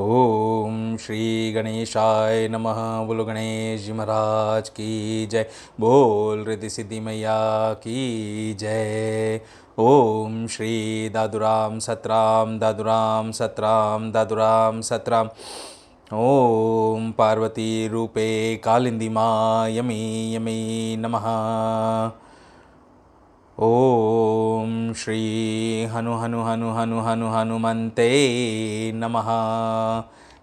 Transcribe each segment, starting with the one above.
ओम श्री गणेशाय नमः। बोलो गणेश जी महाराज की जय। बोल रिद्धि सिद्धि मैया की जय। ओम श्री दादुराम सतराम दादुराम सतराम दादुराम सतराम। ओम पार्वती रूपे कालिंदी माँ यमी यमी नमः। ओम श्री हनु हनु हनु हनु हनु हनुमंते नमः।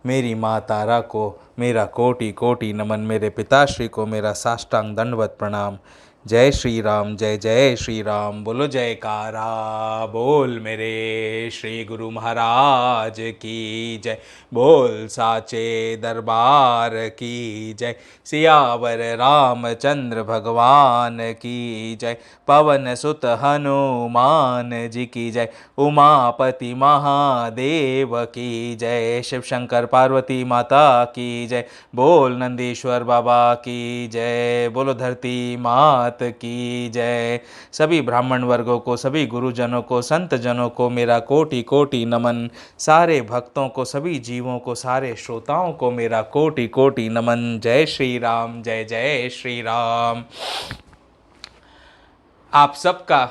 मेरी माँ तारा को मेरा कोटि कोटि नमन, मेरे पिताश्री को मेरा साष्टांग दंडवत प्रणाम। जय श्री राम जय जय श्री राम। बोलो जयकारा बोल मेरे श्री गुरु महाराज की जय। बोल साचे दरबार की जय। सियावर रामचंद्र भगवान की जय। पवन सुत हनुमान जी की जय। उमापति महादेव की जय। शिव शंकर पार्वती माता की जय। बोल नंदीश्वर बाबा की जय। बोलो धरती मात की जय। सभी ब्राह्मण वर्गों को, सभी गुरुजनों को, संत जनों को मेरा कोटि कोटि नमन। सारे भक्तों को, सभी जीवों को, सारे श्रोताओं को मेरा कोटि कोटि नमन। जय श्री राम जय जय श्री राम। आप सबका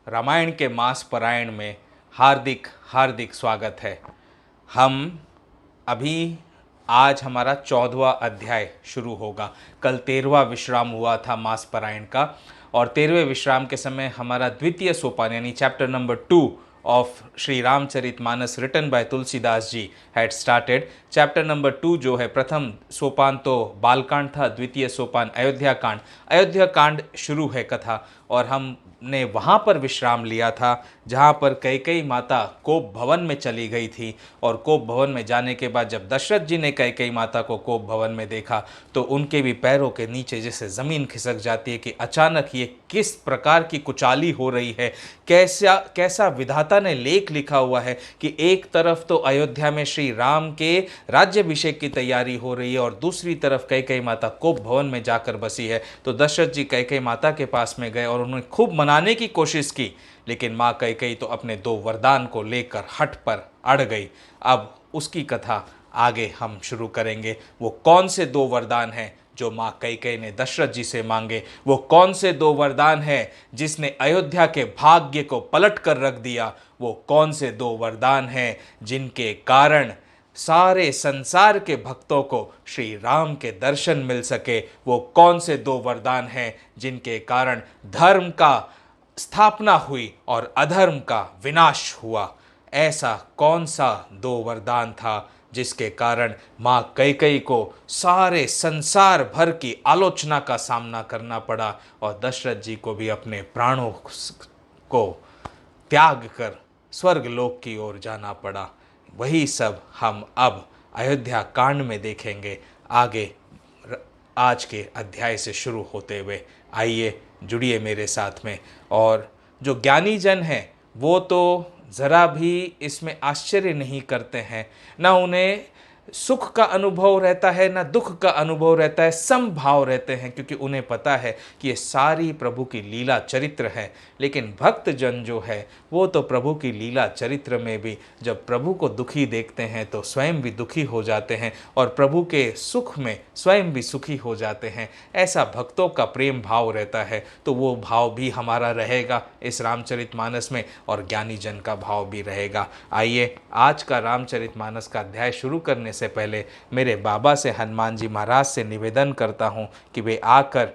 रामायण के मास पारायण में हार्दिक हार्दिक स्वागत है। हम अभी आज हमारा 14वां अध्याय शुरू होगा। कल 13वां विश्राम हुआ था मास पारायण का, और 13वें विश्राम के समय हमारा द्वितीय सोपान यानी chapter number 2 of Shri Ramcharitmanas written by Tulsidas ji had started. Chapter number 2 जो है, प्रथम सोपान तो बालकांड था, द्वितीय सोपान अयोध्या कांड। अयोध्या कांड शुरू है कथा, और हमने वहाँ पर विश्राम लिया था जहाँ पर कैकेयी माता कोप भवन में चली गई थी। और कोप भवन में जाने के बाद जब दशरथ जी ने कैकेयी माता को कोप भवन में देखा तो उनके भी पैरों के नीचे जैसे ज़मीन खिसक जाती है कि अचानक ये किस प्रकार की कुचाली हो रही है। कैसा कैसा विधाता ने लेख लिखा हुआ है कि एक तरफ तो अयोध्या में श्री राम के राज्याभिषेक की तैयारी हो रही है और दूसरी तरफ कैकेयी माता कोप भवन में जाकर बसी है। तो दशरथ जी कैकेयी माता के पास में गए और उन्होंने खूब मनाने की कोशिश की, लेकिन माँ कैकेयी तो अपने 2 वरदान को लेकर हठ पर अड़ गई। अब उसकी कथा आगे हम शुरू करेंगे। वो कौन से 2 वरदान हैं जो माँ कैकेयी ने दशरथ जी से मांगे? वो कौन से 2 वरदान हैं जिसने अयोध्या के भाग्य को पलट कर रख दिया? वो कौन से 2 वरदान हैं जिनके कारण सारे संसार के भक्तों को श्री राम के दर्शन मिल सके? वो कौन से 2 वरदान हैं जिनके कारण धर्म का स्थापना हुई और अधर्म का विनाश हुआ? ऐसा कौन सा 2 वरदान था जिसके कारण माँ कैकेयी को सारे संसार भर की आलोचना का सामना करना पड़ा और दशरथ जी को भी अपने प्राणों को त्याग कर स्वर्गलोक की ओर जाना पड़ा? वही सब हम अब अयोध्या कांड में देखेंगे आगे आज के अध्याय से शुरू होते हुए। आइए जुड़िए मेरे साथ में। और जो ज्ञानी जन हैं वो तो ज़रा भी इसमें आश्चर्य नहीं करते हैं, ना उन्हें सुख का अनुभव रहता है ना दुख का अनुभव रहता है, समभाव रहते हैं, क्योंकि उन्हें पता है कि ये सारी प्रभु की लीला चरित्र है। लेकिन भक्त जन जो है वो तो प्रभु की लीला चरित्र में भी जब प्रभु को दुखी देखते हैं तो स्वयं भी दुखी हो जाते हैं और प्रभु के सुख में स्वयं भी सुखी हो जाते हैं। ऐसा भक्तों का प्रेम भाव रहता है, तो वो भाव भी हमारा रहेगा इस रामचरितमानस में और ज्ञानी जन का भाव भी रहेगा। आइए आज का रामचरितमानस का अध्याय शुरू करने से पहले मेरे बाबा से, हनुमान जी महाराज से निवेदन करता हूँ कि वे आकर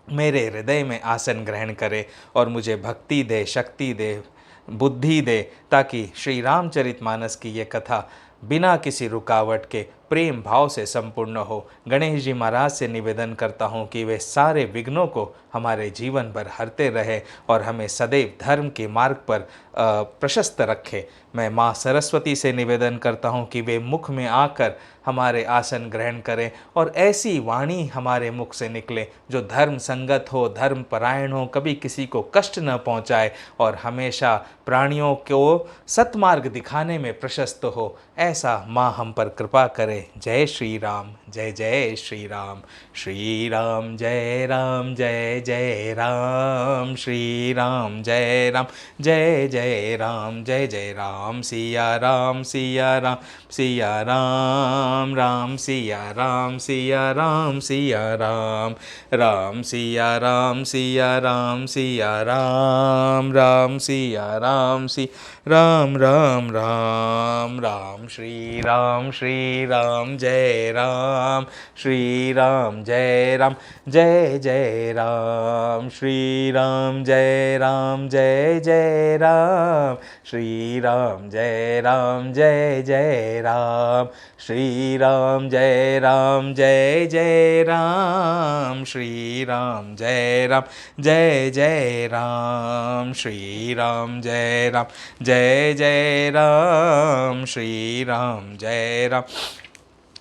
मेरे हृदय में आसन ग्रहण करे और मुझे भक्ति दे, शक्ति दे, बुद्धि दे, ताकि श्री रामचरितमानस की ये कथा बिना किसी रुकावट के प्रेम भाव से संपूर्ण हो। गणेश जी महाराज से निवेदन करता हूँ कि वे सारे विघ्नों को हमारे जीवन भर हरते रहे और हमें सदैव धर्म के मार्ग पर प्रशस्त रखे। मैं माँ सरस्वती से निवेदन करता हूँ कि वे मुख में आकर हमारे आसन ग्रहण करें और ऐसी वाणी हमारे मुख से निकले जो धर्म संगत हो, धर्म परायण हो, कभी किसी को कष्ट न पहुँचाए और हमेशा प्राणियों को सत्मार्ग दिखाने में प्रशस्त हो। ऐसा माँ हम पर कृपा करे। जय श्री राम, जय जय श्री राम। श्री राम जय राम, जय जय राम। श्री राम जय राम, जय जय राम, जय जय राम। सिया राम, सिया राम, सिया राम, राम सिया राम, सिया राम, सिया राम, राम सिया राम, सिया राम, सिया राम, राम सिया राम, सी राम, राम राम राम। श्री राम जय राम। श्री राम जय राम, जय जय राम। श्री राम जय राम, जय जय राम। श्री राम जय राम, जय जय राम। श्री राम जय राम, जय जय राम। श्री राम जय राम, जय जय राम। श्री राम जय राम, जय जय राम। श्री राम जय राम,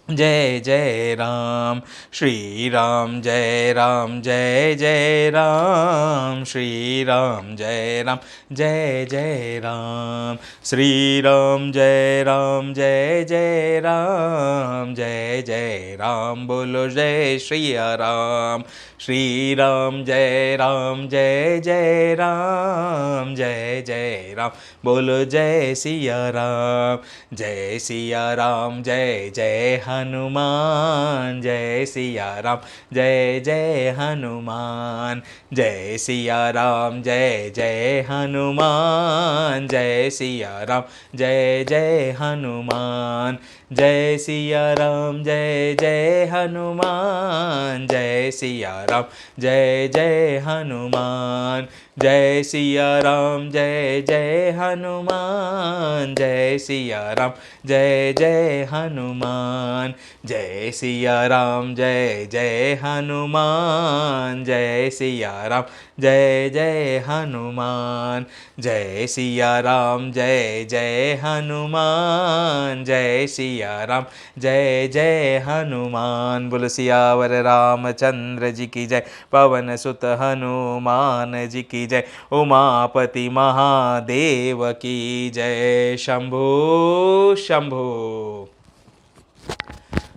जय जय राम। श्री राम जय राम, जय जय राम। श्री राम जय राम, जय जय राम। श्री राम जय राम, जय जय राम, जय जय राम। बोलो जय श्री राम। श्री राम जय राम, जय जय राम, जय जय राम। बोलो जय सिया राम। जय सिया राम, जय जय हनुमान। जय सिया राम, जय जय हनुमान। जय सिया राम, जय जय हनुमान। जय सिया राम, जय जय हनुमान। जय सिया राम, जय जय हनुमान। जय सिया राम, जय जय हनुमान। जय सिया राम, जय जय हनुमान। जय सिया राम, जय जय हनुमान। जय सिया राम, जय जय हनुमान। जय सिया राम, जय जय हनुमान। जय सिया राम, जय जय हनुमान। जय सिया राम, जय जय हनुमान। बोलो सियावर रामचंद्र जी की जय। पवन सुत हनुमान जी की जय। उमापति महादेव की जय। शंभो शंभो।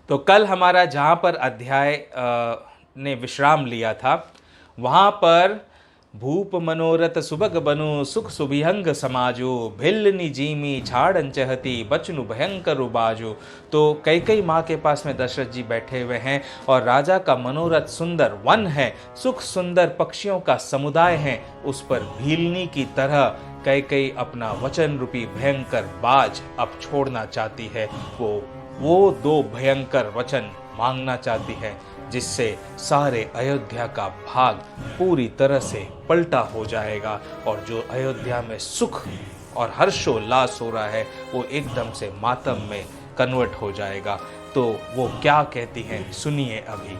तो कल हमारा जहाँ पर अध्याय ने विश्राम लिया था वहाँ पर भूप मनोरथ सुभग बनु सुख सुभिहंग समाजो भिल्लनि जीमी छाड़न चहती बचनु भयंकर बाजो। तो कई माँ के पास में दशरथ जी बैठे हुए हैं और राजा का मनोरथ सुंदर वन है, सुख सुंदर पक्षियों का समुदाय है, उस पर भीलनी की तरह कई अपना वचन रूपी भयंकर बाज अब छोड़ना चाहती है। वो दो भयंकर वचन मांगना चाहती है जिससे सारे अयोध्या का भाग पूरी तरह से पलटा हो जाएगा और जो अयोध्या में सुख और हर्षोल्लास हो रहा है वो एकदम से मातम में कन्वर्ट हो जाएगा। तो वो क्या कहती हैं सुनिए अभी।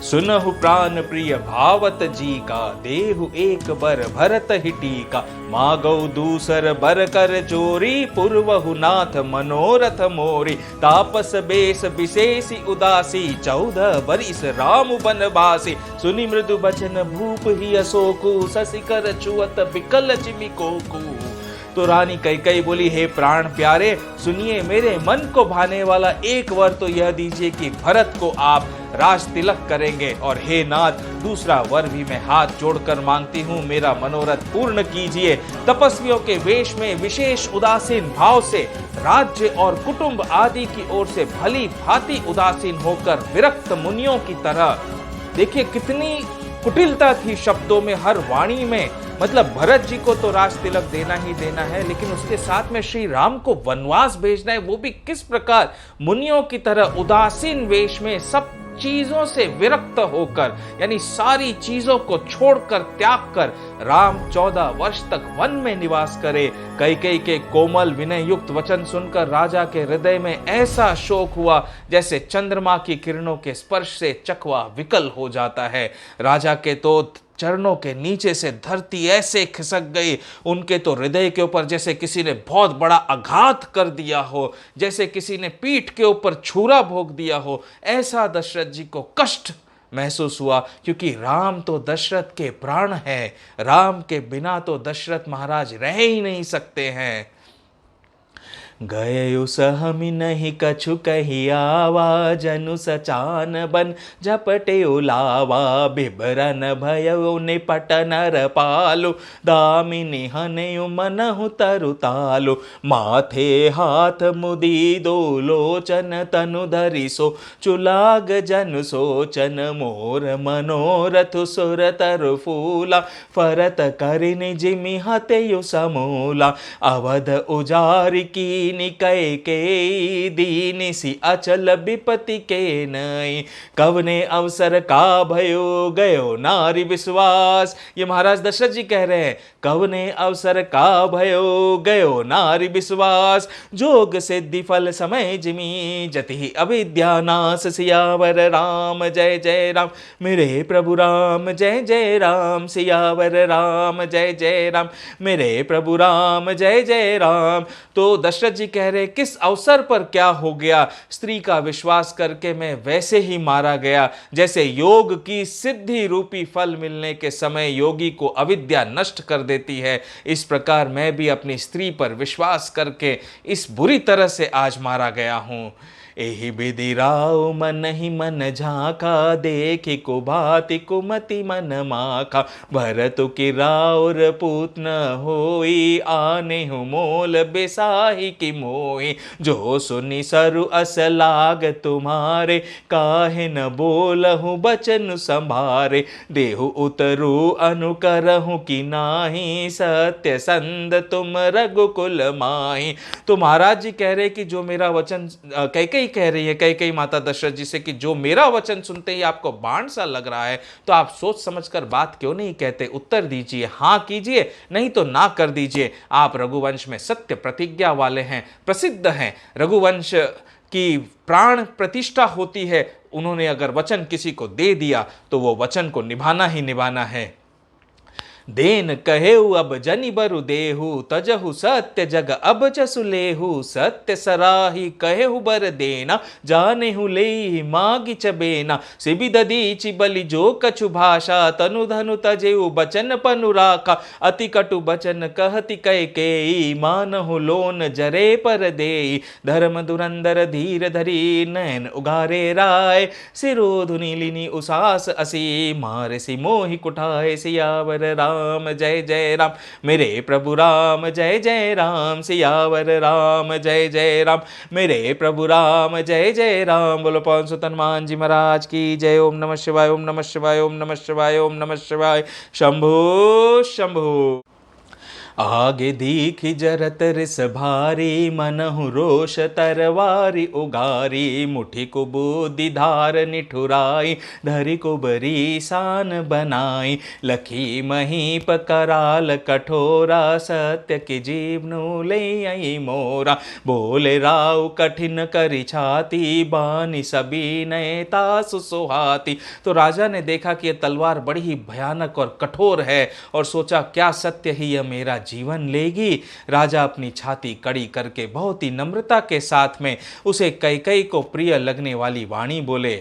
सुनहु प्राण प्रिय भावत जी का देहु एक बर भरत हिटी का मागौ दूसर बर कर चोरी पूर्वहु नाथ मनोरथ मोरी तापस बेस विशेषी उदासी 14 बरिस राम बनवासी सुनि मृदु बचन भूप ही अशोकु शशि कर चुअत विकल चिमिकोकु। तो रानी कैकेयी बोली, हे प्राण प्यारे सुनिए, मेरे मन को भाने वाला एक वर तो यह दीजिए कि भरत को आप राज तिलक करेंगे, और हे नाथ दूसरा वर भी मैं हाथ जोड़कर मांगती हूँ, मेरा मनोरथ पूर्ण कीजिए। तपस्वियों के वेश में विशेष उदासीन भाव से राज्य और कुटुंब आदि की ओर से भली भांति उदासीन होकर विरक्त मुनियों की तरह। देखिए कितनी कुटिलता थी शब्दों में, हर वाणी में। मतलब भरत जी को तो राज तिलक देना ही देना है, लेकिन उसके साथ में श्री राम को वनवास भेजना है, वो भी किस प्रकार, मुनियों की तरह उदासीन वेश में, सब चीजों से विरक्त होकर, यानी सारी चीजों को छोड़कर त्याग कर राम 14 वर्ष तक वन में निवास करे। कैकेयी के कोमल विनय युक्त वचन सुनकर राजा के हृदय में ऐसा शोक हुआ जैसे चंद्रमा की किरणों के स्पर्श से चकवा विकल हो जाता है। राजा के तो चरणों के नीचे से धरती ऐसे खिसक गई, उनके तो हृदय के ऊपर जैसे किसी ने बहुत बड़ा आघात कर दिया हो, जैसे किसी ने पीठ के ऊपर छुरा भोग दिया हो। ऐसा दशरथ जी को कष्ट महसूस हुआ, क्योंकि राम तो दशरथ के प्राण है, राम के बिना तो दशरथ महाराज रह ही नहीं सकते हैं। गए सहमि नहीं कछु कही आवा जनु सचान बन झपटे उलावा बिबरन भयो निपट नर पालो दामिनी हनयु मनहु तरु तालो माथे हाथ मुदी दो लोचन तनु धरिसो चुलाग जनु सोचन मोर मनोरथ सुर तरु फूला फरत करिनि जिमि हतेयु समूला अवध उजारि की कैकेयी दीनि सी अचल विपति के नई कवने अवसर का भयो गयो नारी विश्वास। ये महाराज दशरथ जी कह रहे हैं, कवने अवसर का भयो गयो नारी विश्वास जोग सिद्धि फल समय जिमी जति अविद्या नाश सियावर राम जय जय राम मेरे प्रभु राम जय जय राम सियावर राम जय जय राम मेरे प्रभु राम जय जय राम। तो दशरथ जी कह रहे किस अवसर पर क्या हो गया, स्त्री का विश्वास करके मैं वैसे ही मारा गया जैसे योग की सिद्धि रूपी फल मिलने के समय योगी को अविद्या नष्ट कर देती है, इस प्रकार मैं भी अपनी स्त्री पर विश्वास करके इस बुरी तरह से आज मारा गया हूं। एहि विधि राव मन ही मन झाका देखि को भाति कुमति मन माखा भरतु की राउर पूत न होई आने हूँ मोल बेसाही की मोही जो सुनि सरु अस लाग तुम्हारे काहे न बोलहु बचन संभारे देहु उतरु अनुकरहु की नाही सत्य संद तुम रघुकुल माही। तो महाराज जी कह रहे कि जो मेरा वचन कैकेयी कह रही है, कैकेयी माता दशरथ जी से कि जो मेरा वचन सुनते ही आपको बाण सा लग रहा है तो आप सोच समझकर बात क्यों नहीं कहते, उत्तर दीजिए, हाँ कीजिए नहीं तो ना कर दीजिए। आप रघुवंश में सत्य प्रतिज्ञा वाले हैं, प्रसिद्ध हैं, रघुवंश की प्राण प्रतिष्ठा होती है, उन्होंने अगर वचन किसी को दे दिया तो वो वचन को निभाना ही निभाना है। देन कहेऊ अब जनि बरु देहु तजहु सत्य जग अब जसु लेहु सत्य सराही कहेहु बर देना जानेहु लेहि मागी चबेना सिबि ददीचि बलि जो कछु भाषा तनु धनु तजेउ बचन पनु राखा अति कटु बचन कहति कैकेयी मानहु लोन जरे पर देई धर्म धुरंधर धीर धरी नैन उगारे राय सिरोधुनि लिनि उसास असी मार सी मोहि कुठाए सियावर राम जय जय राम मेरे प्रभु राम जय जय राम सियावर राम जय जय राम मेरे प्रभु राम जय जय राम। बोलो पवन सुत हनुमान जी महाराज की जय। ओम नमः शिवाय ओम नमः शिवाय ओम नमः शिवाय ओम नमः शिवाय। शंभो शंभो। आगे दीखि जरत रिस भारी मनहु रोष तरवारी उगारी मुठि को बुद्धि धार निठुराई धरि को बरी सान बनाई लखी महीप कराल कठोरा सत्य की जीवनु ले आई मोरा बोले राव कठिन करी छाती बानी सभी नए तासु सुहाती। तो राजा ने देखा कि यह तलवार बड़ी ही भयानक और कठोर है और सोचा क्या सत्य ही यह मेरा जीवन लेगी। राजा अपनी छाती कड़ी करके बहुत ही नम्रता के साथ में उसे कैकेयी को प्रिय लगने वाली वाणी बोले।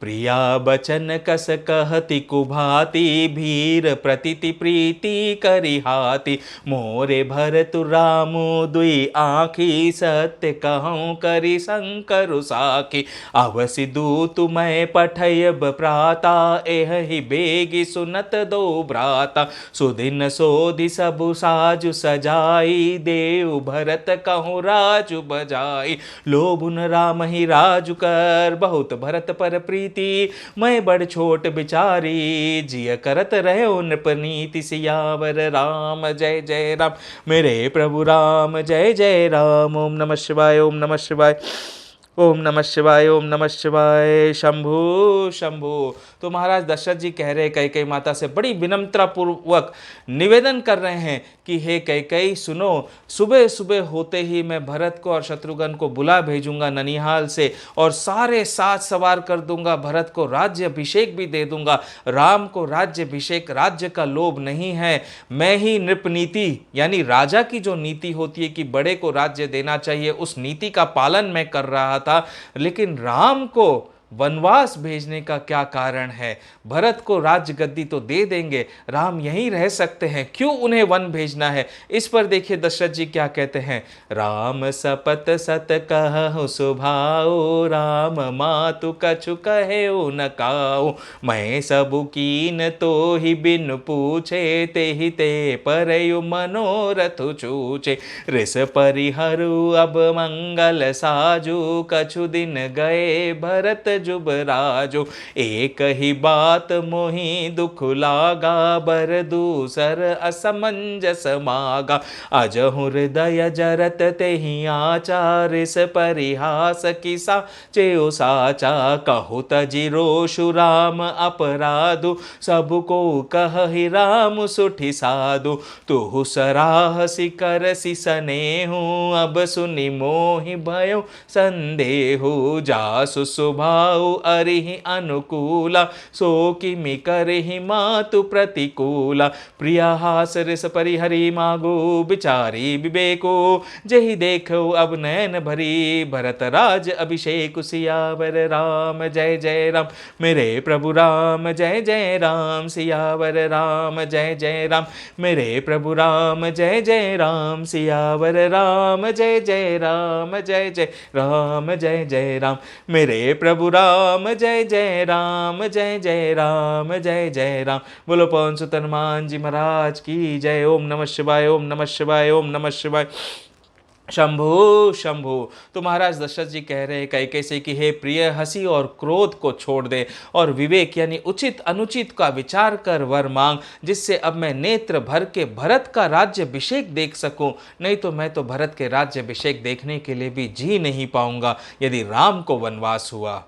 प्रिया बचन कस कहति कुभाति भीर प्रतिति प्रीति करिहाति मोरे भरतु रामु दुई आँखी सत्य कहूँ करि शंकर साखी अवसि दूतु मैं पठयब प्राता एह ही बेगी सुनत दो भ्राता सुदिन सोधि सबु साजु सजाई देव भरत कहूँ राजु बजाई लोभुन राम ही राजु कर बहुत भरत पर प्रीति मैं बड़ छोट बिचारी जिय करत रहे उन पनीति सियावर राम जय जय राम मेरे प्रभु राम जय जय राम। ओम नमः शिवाय ओम नमः शिवाय ओम नमः शिवाय ओम नमः शिवाय। शंभु शंभु। तो महाराज दशरथ जी कह रहे कैकेयी माता से बड़ी विनम्रता पूर्वक निवेदन कर रहे हैं कि हे कैकेयी सुनो, सुबह सुबह होते ही मैं भरत को और शत्रुघ्न को बुला भेजूंगा ननिहाल से और सारे साथ सवार कर दूंगा। भरत को राज्य अभिषेक भी दे दूंगा। राम को राज्य अभिषेक राज्य का लोभ नहीं है। मैं ही नृपनीति यानी राजा की जो नीति होती है कि बड़े को राज्य देना चाहिए उस नीति का पालन मैं कर रहा था। लेकिन राम को वनवास भेजने का क्या कारण है? भरत को राज्य गद्दी तो दे देंगे, राम यहीं रह सकते हैं, क्यों उन्हें वन भेजना है? इस पर देखिए दशरथ जी क्या कहते हैं। राम सपत सत कहु सुभाओ राम मातु कछु कहेउ न काऊ मैं सबु कीन तो ही बिन पूछे ते ही ते परयु मनोरथ चूचे रिस परिहरु अब मंगल साजु कछु दिन गए भरत जुब राजो एक ही बात मोहि दुख लागा बर दूसर असमंजस मागा अजहु हृदय जरत तेहि आचार इस परिहास किसा चेओ साचा कहु तजि रोषु राम अपराधु सबको कहि राम सुठि साधु तुहु सराहसि करसि सनेहु अब सुनि मोहि भयो संदेहु जासु सुभाउ अरिहि अनुकूला सो किमि करहि मातु प्रतिकूला प्रिया हास रिस परिहरि मागो बिचारी विवेको जहि देखो अब नैन भरी भरत राज अभिषेक सियावर राम जय जय राम मेरे प्रभु राम जय जय राम सियावर राम जय जय राम मेरे प्रभु राम जय जय राम सियावर राम जय जय राम जय जय राम जय जय राम मेरे प्रभु राम जय जय राम जय जय राम जय जय राम। बोलो पवन सुत हनुमान जी महाराज की जय। ओम नमः शिवाय ओम नमः शिवाय ओम नमः शिवाय। शंभु शंभु। तो महाराज दशरथ जी कह रहे हैं कैकेयी से कि हे प्रिय, हंसी और क्रोध को छोड़ दे और विवेक यानी उचित अनुचित का विचार कर वर मांग, जिससे अब मैं नेत्र भर के भरत का राज्य अभिषेक देख सकूं। नहीं तो मैं तो भरत के राज्य अभिषेक देखने के लिए भी जी नहीं पाऊंगा यदि राम को वनवास हुआ।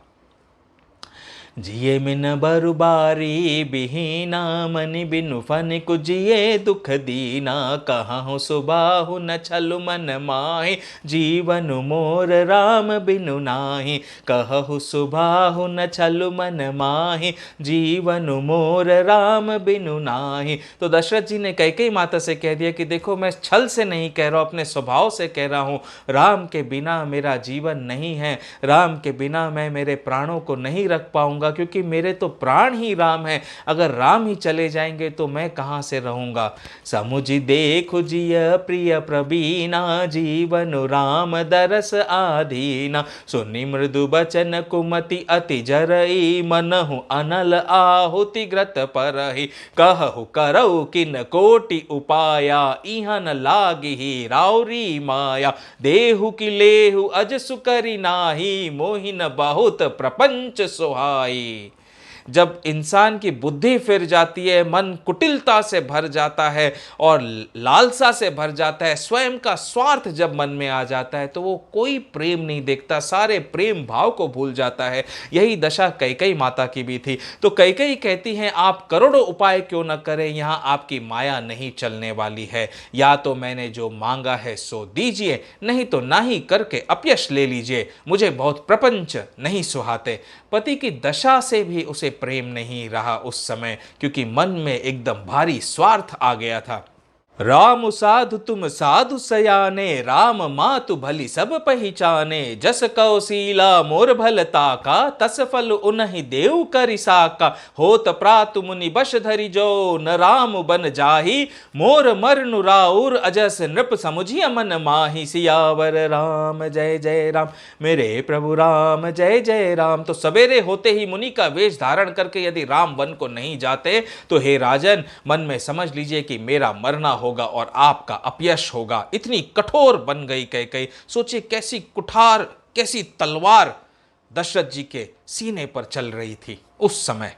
जिये मिन बरुबारी बिहीना, मनि बिनु फन कुजिए दुख दीना। कहूँ सुबाहु न छलु मन माहि, जीवन मोर राम बिनु नाही। कहु सुबाहु न छलु मन माहि, जीवन मोर राम बिनु नाही। तो दशरथ जी ने कैकेयी माता से कह दिया कि देखो मैं छल से नहीं कह रहा हूँ, अपने स्वभाव से कह रहा हूँ। राम के बिना मेरा जीवन नहीं है, राम के बिना मैं मेरे प्राणों को नहीं रख पाऊंगा, क्योंकि मेरे तो प्राण ही राम है। अगर राम ही चले जाएंगे तो मैं कहाँ से रहूंगा। समुझ देखु जिय प्रिय प्रवीणा, जीवन राम दरस आधीना। सुनि मृदु बचन कुमति अति जरई, मनहु अनल आहुति ग्रत परहि। कहु करऊ किन कोटि उपाया, इहन लागिहि राउरी माया। देहु की लेहु अज सुकरी नाही, मोहिन बहुत प्रपंच सुहाई। जब इंसान की बुद्धि फिर जाती है, मन कुटिलता से भर जाता है और लालसा से भर जाता है, स्वयं का स्वार्थ जब मन में आ जाता है, तो वो कोई प्रेम नहीं देखता, सारे प्रेम भाव को भूल जाता है। यही दशा कैकेयी माता की भी थी। तो कैकेयी कहती हैं आप करोड़ों उपाय क्यों न करें, यहाँ आपकी माया नहीं चलने वाली है। या तो मैंने जो मांगा है सो दीजिए, नहीं तो ना ही करके अपयश ले लीजिए, मुझे बहुत प्रपंच नहीं सुहाते। पति की दशा से भी उसे प्रेम नहीं रहा उस समय, क्योंकि मन में एकदम भारी स्वार्थ आ गया था। राम साधु तुम साधु सयाने, राम मातु भली सब पहिचाने। जस कौशीला मोर भलता का, तस फल उन्हि देव करिसाका। होत प्रातु मुनि बश धरि जो, न राम बन जाहि मोर मरनु राउर। अजस नृप समुझिय मन माहि, सियावर राम जय जय राम। मेरे प्रभु राम जय जय राम। तो सवेरे होते ही मुनि का वेश धारण करके यदि राम वन को नहीं जाते, तो हे राजन मन में समझ लीजिए कि मेरा मरना होगा और आपका अपयश होगा। इतनी कठोर बन गई कैकेयी। सोचिए कैसी कुठार, कैसी तलवार दशरथ जी के सीने पर चल रही थी उस समय।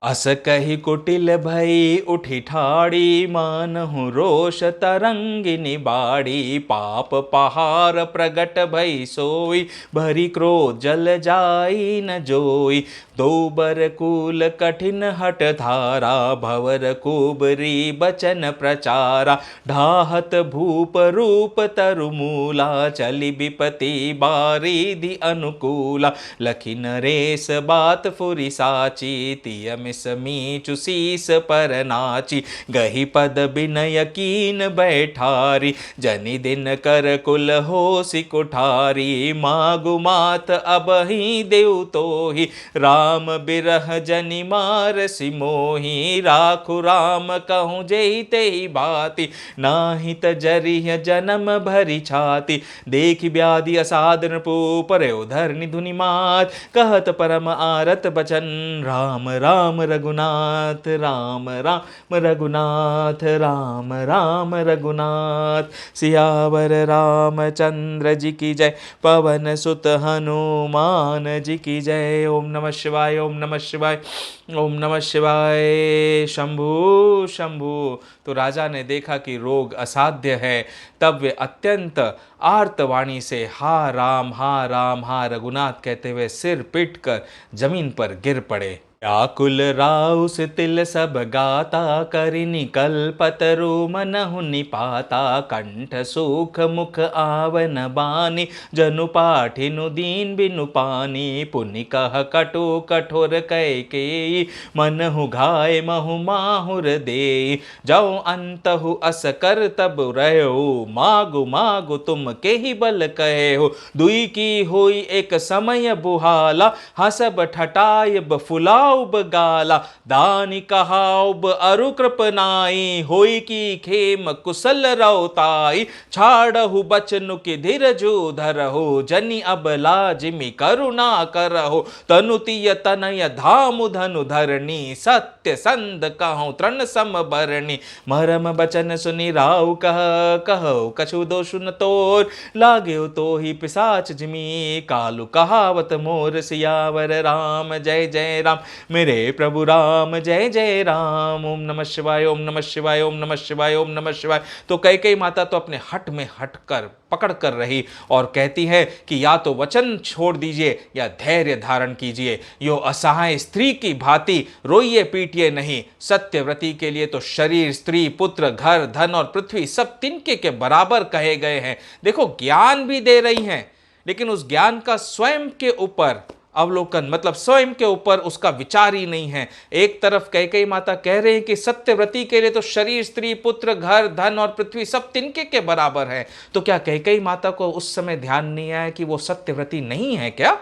अस कही कुटिल भई उठी ठाड़ी, मानहु रोष तरंगिनी बाड़ी। पाप पहार प्रगट भई सोई, भरी क्रोध जल जाई न जोई। दो बर कूल कठिन हट धारा, भवर कुबरी बचन प्रचारा। ढाहत भूप रूप तरुमूला, चली विपति बारिधि अनुकूला। लखी नरेश बात फुरी साची, तिय मीचु शीस पर नाची। गही पद बिनय कीन बैठारी, जनि दिन कर कुल होसी कुठारी। मागु मात अब ही देव तो ही, राम बिरह जनि मार सिमोही। राखु राम कहूँ जेहि तेहि भांति, नाही त जरिह जन्म भरी छाति। देखि व्याधि असाध नृपु, परयो धरनी धुनि मात। कहत परम आरत बचन, राम राम रघुनाथ राम राम रघुनाथ राम राम रघुनाथ। सियावर रामचंद्र जी की जय, पवन सुत हनुमान जी की जय। ओम नमः शिवाय, ओम नमः शिवाय, ओम नमः शिवाय। शंभु शंभु। तो राजा ने देखा कि रोग असाध्य है, तब वे अत्यंत आर्तवाणी से हा राम हा रघुनाथ कहते हुए सिर पीट कर जमीन पर गिर पड़े। व्याकुल राउस तिल सब गाता, करि निकल्पतरु मनहु निपाता। कंठ सुख मुख आवन बानी, जनु पाठिनु दीन बिनु पानी। पुनि कह कटु कठोर कैकेयी, मनहु घाय महु माहुर देई। जाओ अंतहु अस कर तब रहो, मागु मागु तुम केहि बल कहो। दुई की होई एक समय बुहाला, हसब ठटायब फुलाउब गाला। दानि कहाउब अरु कृपनाई, होई की खेम कुशल रौताई। छाड़हु बचनु के धीरजु धरहु, जनि अब लाजिमि करुणा करहु। तनु तिय तनय धामु धनु धरणी, सत्य संद कहूँ तृण सम बरणी। मरम बचन सुनि राउ कहो कछु दोषु न तोर। लागे तो ही पिसाच जिमी, कालु कहावत मोर। सियावर राम जय जय राम। मेरे प्रभु राम जय जय राम। ओम नमः शिवाय, ओम नमः शिवाय, ओम नमः शिवाय, ओम नमः शिवाय। तो कैकेयी माता तो अपने हट में हट कर पकड़ कर रही और कहती है कि या तो वचन छोड़ दीजिए या धैर्य धारण कीजिए। यो असहाय स्त्री की भांति रोइए पीटिए नहीं। सत्यव्रती के लिए तो शरीर, स्त्री, पुत्र, घर, धन और पृथ्वी सब तिनके के बराबर कहे गए हैं। देखो, ज्ञान भी दे रही हैं, लेकिन उस ज्ञान का स्वयं के ऊपर अवलोकन, मतलब स्वयं के ऊपर उसका विचार ही नहीं है। एक तरफ कैकेयी माता कह रहे हैं कि सत्यव्रती के लिए तो शरीर, स्त्री, पुत्र, घर, धन और पृथ्वी सब तिनके के बराबर है। तो क्या कैकेयी माता को उस समय ध्यान नहीं आया कि वो सत्यव्रती नहीं है क्या?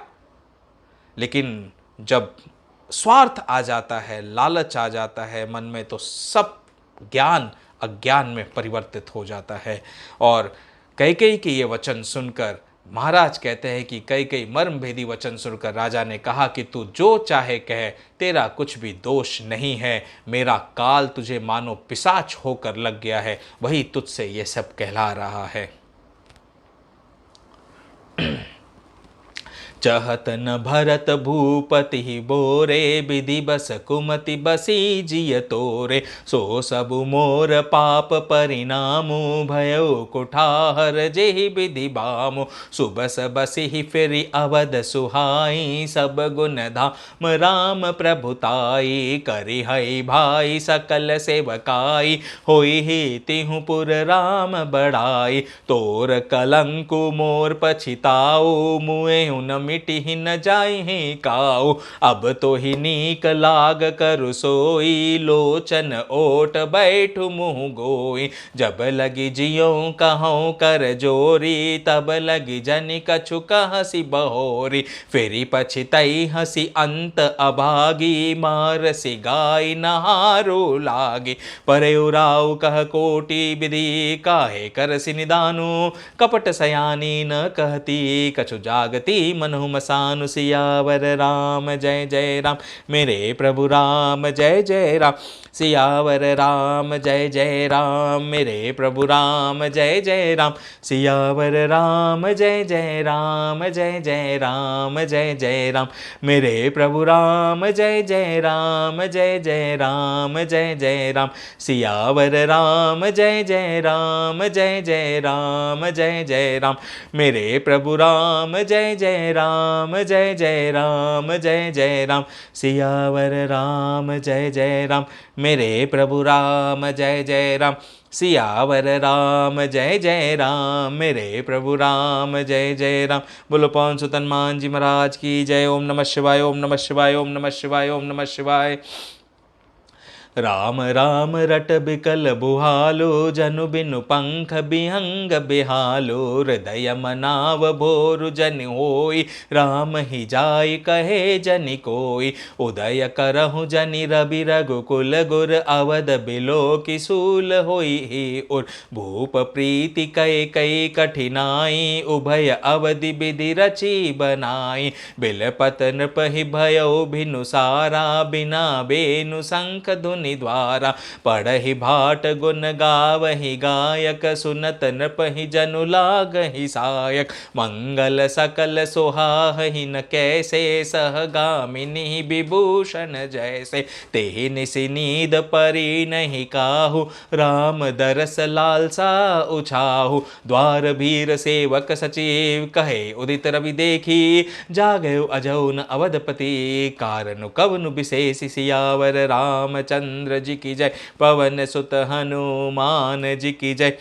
लेकिन जब स्वार्थ आ जाता है, लालच आ जाता है मन में, तो सब ज्ञान अज्ञान में परिवर्तित हो जाता है। और कैकेयी के ये वचन सुनकर महाराज कहते हैं कि कैकेयी मर्मभेदी वचन सुनकर राजा ने कहा कि तू जो चाहे कह, तेरा कुछ भी दोष नहीं है। मेरा काल तुझे मानो पिशाच होकर लग गया है, वही तुझसे ये सब कहला रहा है। चहत न भरत भूपति बोरे, विधि बस कुमति बसी जिय तोरे। सो सब मोर पाप परिणामो, भयो कुठार जेहि विधि बामो। सुबस बसी फिर अवध सुहाई, सब गुण धाम राम प्रभुताई। करि हई भाई सकल सेवकाई, होई ही तिहु पुर राम बड़ाई। तोर कलंकु मोर पछिताओ, मुए न मिटि न जाहि काऊ। अब तो ही नीक लाग करु सोई, लोचन ओट बैठु मुँह गोई। जब लगी जियो कहूँ कर जोरी, तब लगी जनि कछु कहसी बहोरी। फेरी पछितई हसी अंत अभागी, मारसी गाय नहारो लागी। परयुराउ कह कोटि विधि, काहे करसि निदानु। कपट सयानी न कहती, कछु जागती मनु मसानु। सियावर राम जय जय राम, मेरे प्रभु राम जय जय राम। सियावर राम जय जय राम, मेरे प्रभु राम जय जय राम। सियावर राम जय जय राम, जय जय राम जय जय राम। मेरे प्रभु राम जय जय राम, जय जय राम जय जय राम। सियावर राम जय जय राम, जय जय राम जय जय राम। मेरे प्रभु राम जय जय राम, जय जय राम जय जय राम। सियावर राम जय जय राम, मेरे प्रभु राम जय जय राम। सियावर राम जय जय राम, मेरे प्रभु राम जय जय राम। बोलो पवन सुत हनुमान जी महाराज की जय। ओम नमः शिवाय, ओम नमः शिवाय, ओम नमः शिवाय, ओम नमः शिवाय। राम राम रट बिकल बुहालो, जनु बिनु पंख बिहंग बिहालो। हृदय मनाव भोरु जन होई, राम ही जाय कहे जनि कोई। उदय करहु जनि रवि रघुकुल गुर, अवध बिलो की सूल होई ही उर। भूप प्रीति कई कई कठिनाई, उभय अवधि विधि रची बनाई। बिलपत नृपहि भयो भिनु सारा, बिना बेनु शंख धुनि द्वारा। पढ़हि भाट गुण गावहि गायक, सुनत नृपहि जनु लागहि सायक। मंगल सकल सुहाहि न कैसे, सहगामिनी विभूषण जैसे। तेहि निसि नींद परि नहीं काहू, राम दरस लालसा उछाहू। द्वार भीर सेवक सचिव, कहे उदित रवि देखी। जागयो अजौ न अवधपति, कारनु कवनु विशेषि। सियावर रामचंद्र जी की जय, पवन सुत हनुमान जी की जय।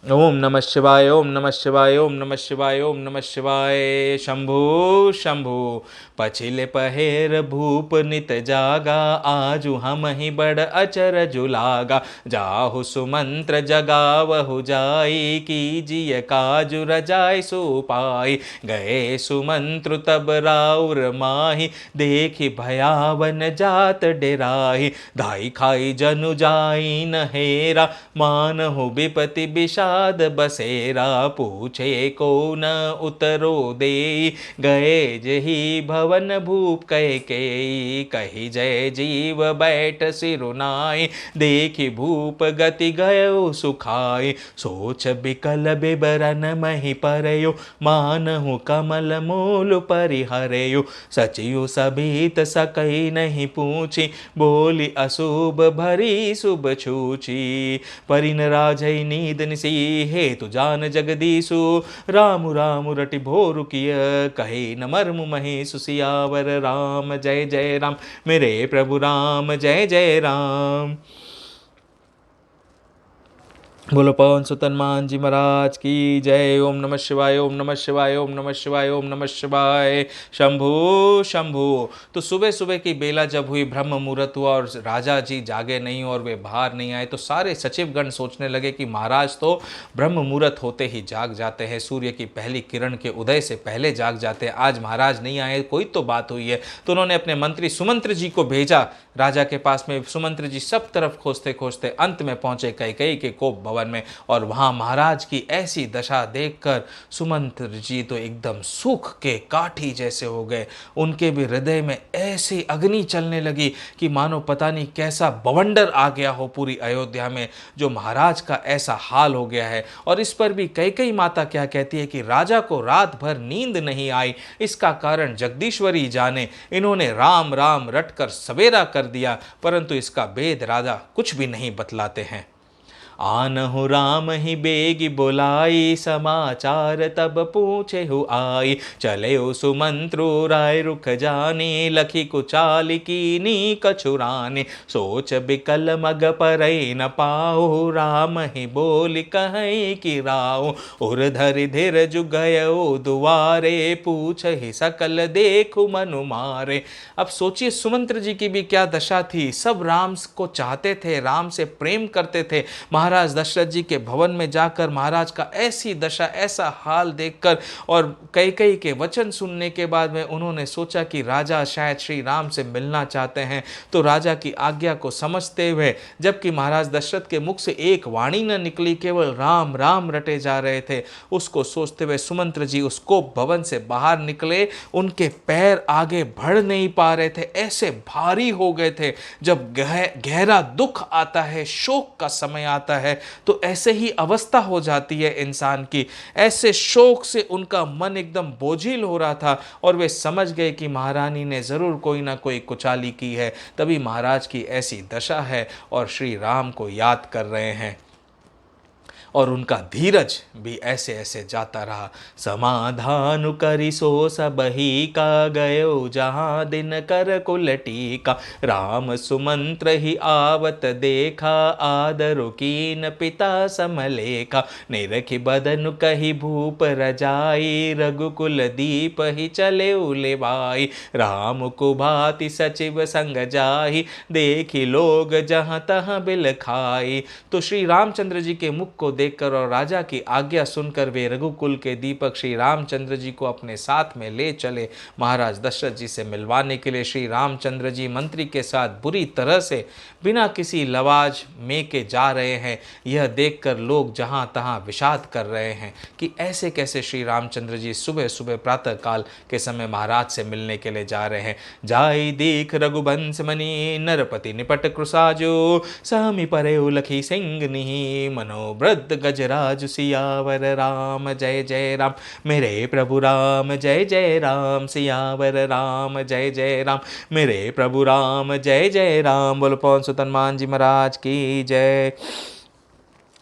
ओम नमः शिवाय, ओम नमः शिवाय, ओम नमः शिवाय, ओम नमः शिवाय। शंभु शंभु पछिले पहेर भूप नित जागा, आजु हम ही बड़ अचर जुलागा। जाहु सुमंत्र जगावहु जाई, कीजिए काजु रजाई सुपाई। गए सुमंत्र तब राउर माही, देखी भयावन जात डेराही। धाई खाई जनु जाई न हेरा, मानहु विपति विषा प्रसाद बसेरा, पूछे को न उतरो दे, गए जही भवन भूप कैकेयी, कही जय जीव बैठ सिरुनाई, देखी भूप गति गयो सुखाई, सोच बिकल बिबरन मही परयो, मानहु कमल मूल परिहरयो, सचियो सबीत सकई नहीं पूछी, बोली अशुभ भरी शुभ छूची, परिन राजै नींद निसी हेतु जान जगदीशु, रामु रामु रटि भोरु किय, कहे न मर्मु महेशु, सियावर राम जय जय राम, मेरे प्रभु राम जय जय राम। बोलो पवन सुत हनुमान जी महाराज की जय। ओम नमः शिवाय, ओम नमः शिवाय, ओम नमः शिवाय, ओम नमः शिवाय। शंभु शंभु। तो सुबह सुबह की बेला जब हुई, ब्रह्म मुहूर्त हुआ और राजा जी जागे नहीं और वे बाहर नहीं आए, तो सारे सचिवगण सोचने लगे कि महाराज तो ब्रह्म मुहूर्त होते ही जाग जाते हैं, सूर्य की पहली किरण के उदय से पहले जाग जाते हैं, आज महाराज नहीं आए, कोई तो बात हुई है। तो उन्होंने अपने मंत्री सुमंत्र जी को भेजा राजा के पास में। सुमंत्र जी सब तरफ खोजते खोजते अंत में पहुंचे कैकेयी के कोप भवन में, और वहां महाराज की ऐसी दशा देखकर सुमंत्र जी तो एकदम सूख के काठी जैसे हो गए। उनके भी हृदय में ऐसी अग्नि चलने लगी कि मानो पता नहीं कैसा बवंडर आ गया हो पूरी अयोध्या में, जो महाराज का ऐसा हाल हो गया है। और इस पर भी कैकेयी माता क्या कहती है कि राजा को रात भर नींद नहीं आई, इसका कारण जगदीश्वरी जाने, इन्होंने राम राम रटकर सवेरा कर दिया, परंतु इसका भेद राजा कुछ भी नहीं बतलाते हैं। आनहु राम ही बेगी बोलाई, समाचार तब पूछे हु आई, चले हो सुमंत्रु राय रुख जाने, लखी कुचाल कीनी कछुराने, सोच बिकल मग परई न पाओ, राम ही बोल कहीं कि राओ, उर धरि धीर जुगयो दुआरे, पूछ ही सकल देखु मनु मारे। अब सोचिए सुमंत्र जी की भी क्या दशा थी। सब राम को चाहते थे, राम से प्रेम करते थे। महाराज दशरथ जी के भवन में जाकर महाराज का ऐसी दशा, ऐसा हाल देखकर और कैकेयी के वचन सुनने के बाद में उन्होंने सोचा कि राजा शायद श्री राम से मिलना चाहते हैं। तो राजा की आज्ञा को समझते हुए, जबकि महाराज दशरथ के मुख से एक वाणी न निकली, केवल राम राम रटे जा रहे थे, उसको सोचते हुए सुमंत्र जी उस कोप भवन से बाहर निकले। उनके पैर आगे बढ़ नहीं पा रहे थे, ऐसे भारी हो गए थे। जब गहरा दुख आता है, शोक का समय आता है, तो ऐसे ही अवस्था हो जाती है इंसान की। ऐसे शोक से उनका मन एकदम बोझिल हो रहा था और वे समझ गए कि महारानी ने जरूर कोई ना कोई कुचाली की है, तभी महाराज की ऐसी दशा है और श्री राम को याद कर रहे हैं। और उनका धीरज भी ऐसे ऐसे जाता रहा। समाधान करी सो सबही का, गयो जहाँ दिन कर कुलटी का, राम सुमंत्र ही आवत देखा, आदरु कीन पिता समलेखा, निरखि बदन कही भूप रजाई, रघुकुल दीप ही चले उलेवाई, राम को भांति सचिव संग जाहि, देखी लोग जहाँ तहाँ बिल खाई। तो श्री रामचंद्र जी के मुख को देखकर और राजा की आज्ञा सुनकर वे रघुकुल के दीपक श्री रामचंद्र जी को अपने साथ में ले चले महाराज दशरथ जी से मिलवाने के लिए। श्री रामचंद्र जी मंत्री के साथ बुरी तरह से बिना किसी लवाज में के जा रहे हैं। यह देखकर लोग जहां तहां विषाद कर रहे हैं कि ऐसे कैसे श्री रामचंद्र जी सुबह सुबह प्रातः काल के समय महाराज से मिलने के लिए जा रहे हैं। जाई देख रघुवंश मणि, नरपति निपट कृसाजो, सामी परे लखी सिंह निहि, मनोवृद्ध गजराज, सियावर राम जय जय राम, मेरे प्रभु राम जय जय राम, सियावर राम जय जय राम, मेरे प्रभु राम जय जय राम। बोलो पवन सुत हनुमान जी महाराज की जय।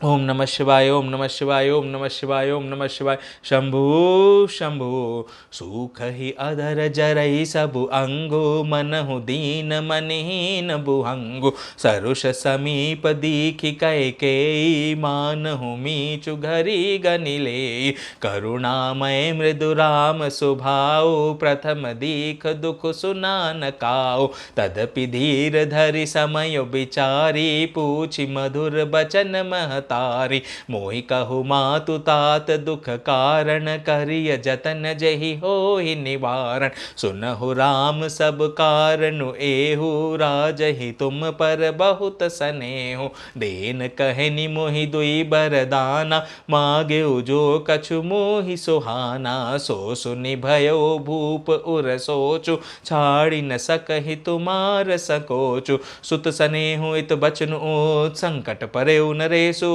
ओम नमः शिवाय, ओम नमः शिवाय, ओम नमः शिवाय, ओम नमः शिवाय। शंभु शंभु। सुख ही अधर जरई सबु अंगो, मनहु दीन मनहीन बुहंगु, सरुष समीप दीखि कैकेयी, मानहु मीचु घरी गनिले, करुणामय मृदु राम सुभाओ, प्रथम दीख दुख सुनान काओ, तदपि धीर धरि समय विचारी, पूछि मधुर बचन महत अवतारी। मोहि कहु मातु तात दुख कारण, करिय जतन जहि होहि निवारण। सुनहु राम सब कारनु एहु, राजहि तुम पर बहुत स्नेहु। देन कहनि मोहि दुई बरदाना, मांगेउ जो कछु मोहि सुहाना। सो सुनि भयो भूप उर सोचु, छाड़ी न सकहि तुमार सकोचु। सुत सनेहु इत बचन ऊत, संकट परेउ नरेसु।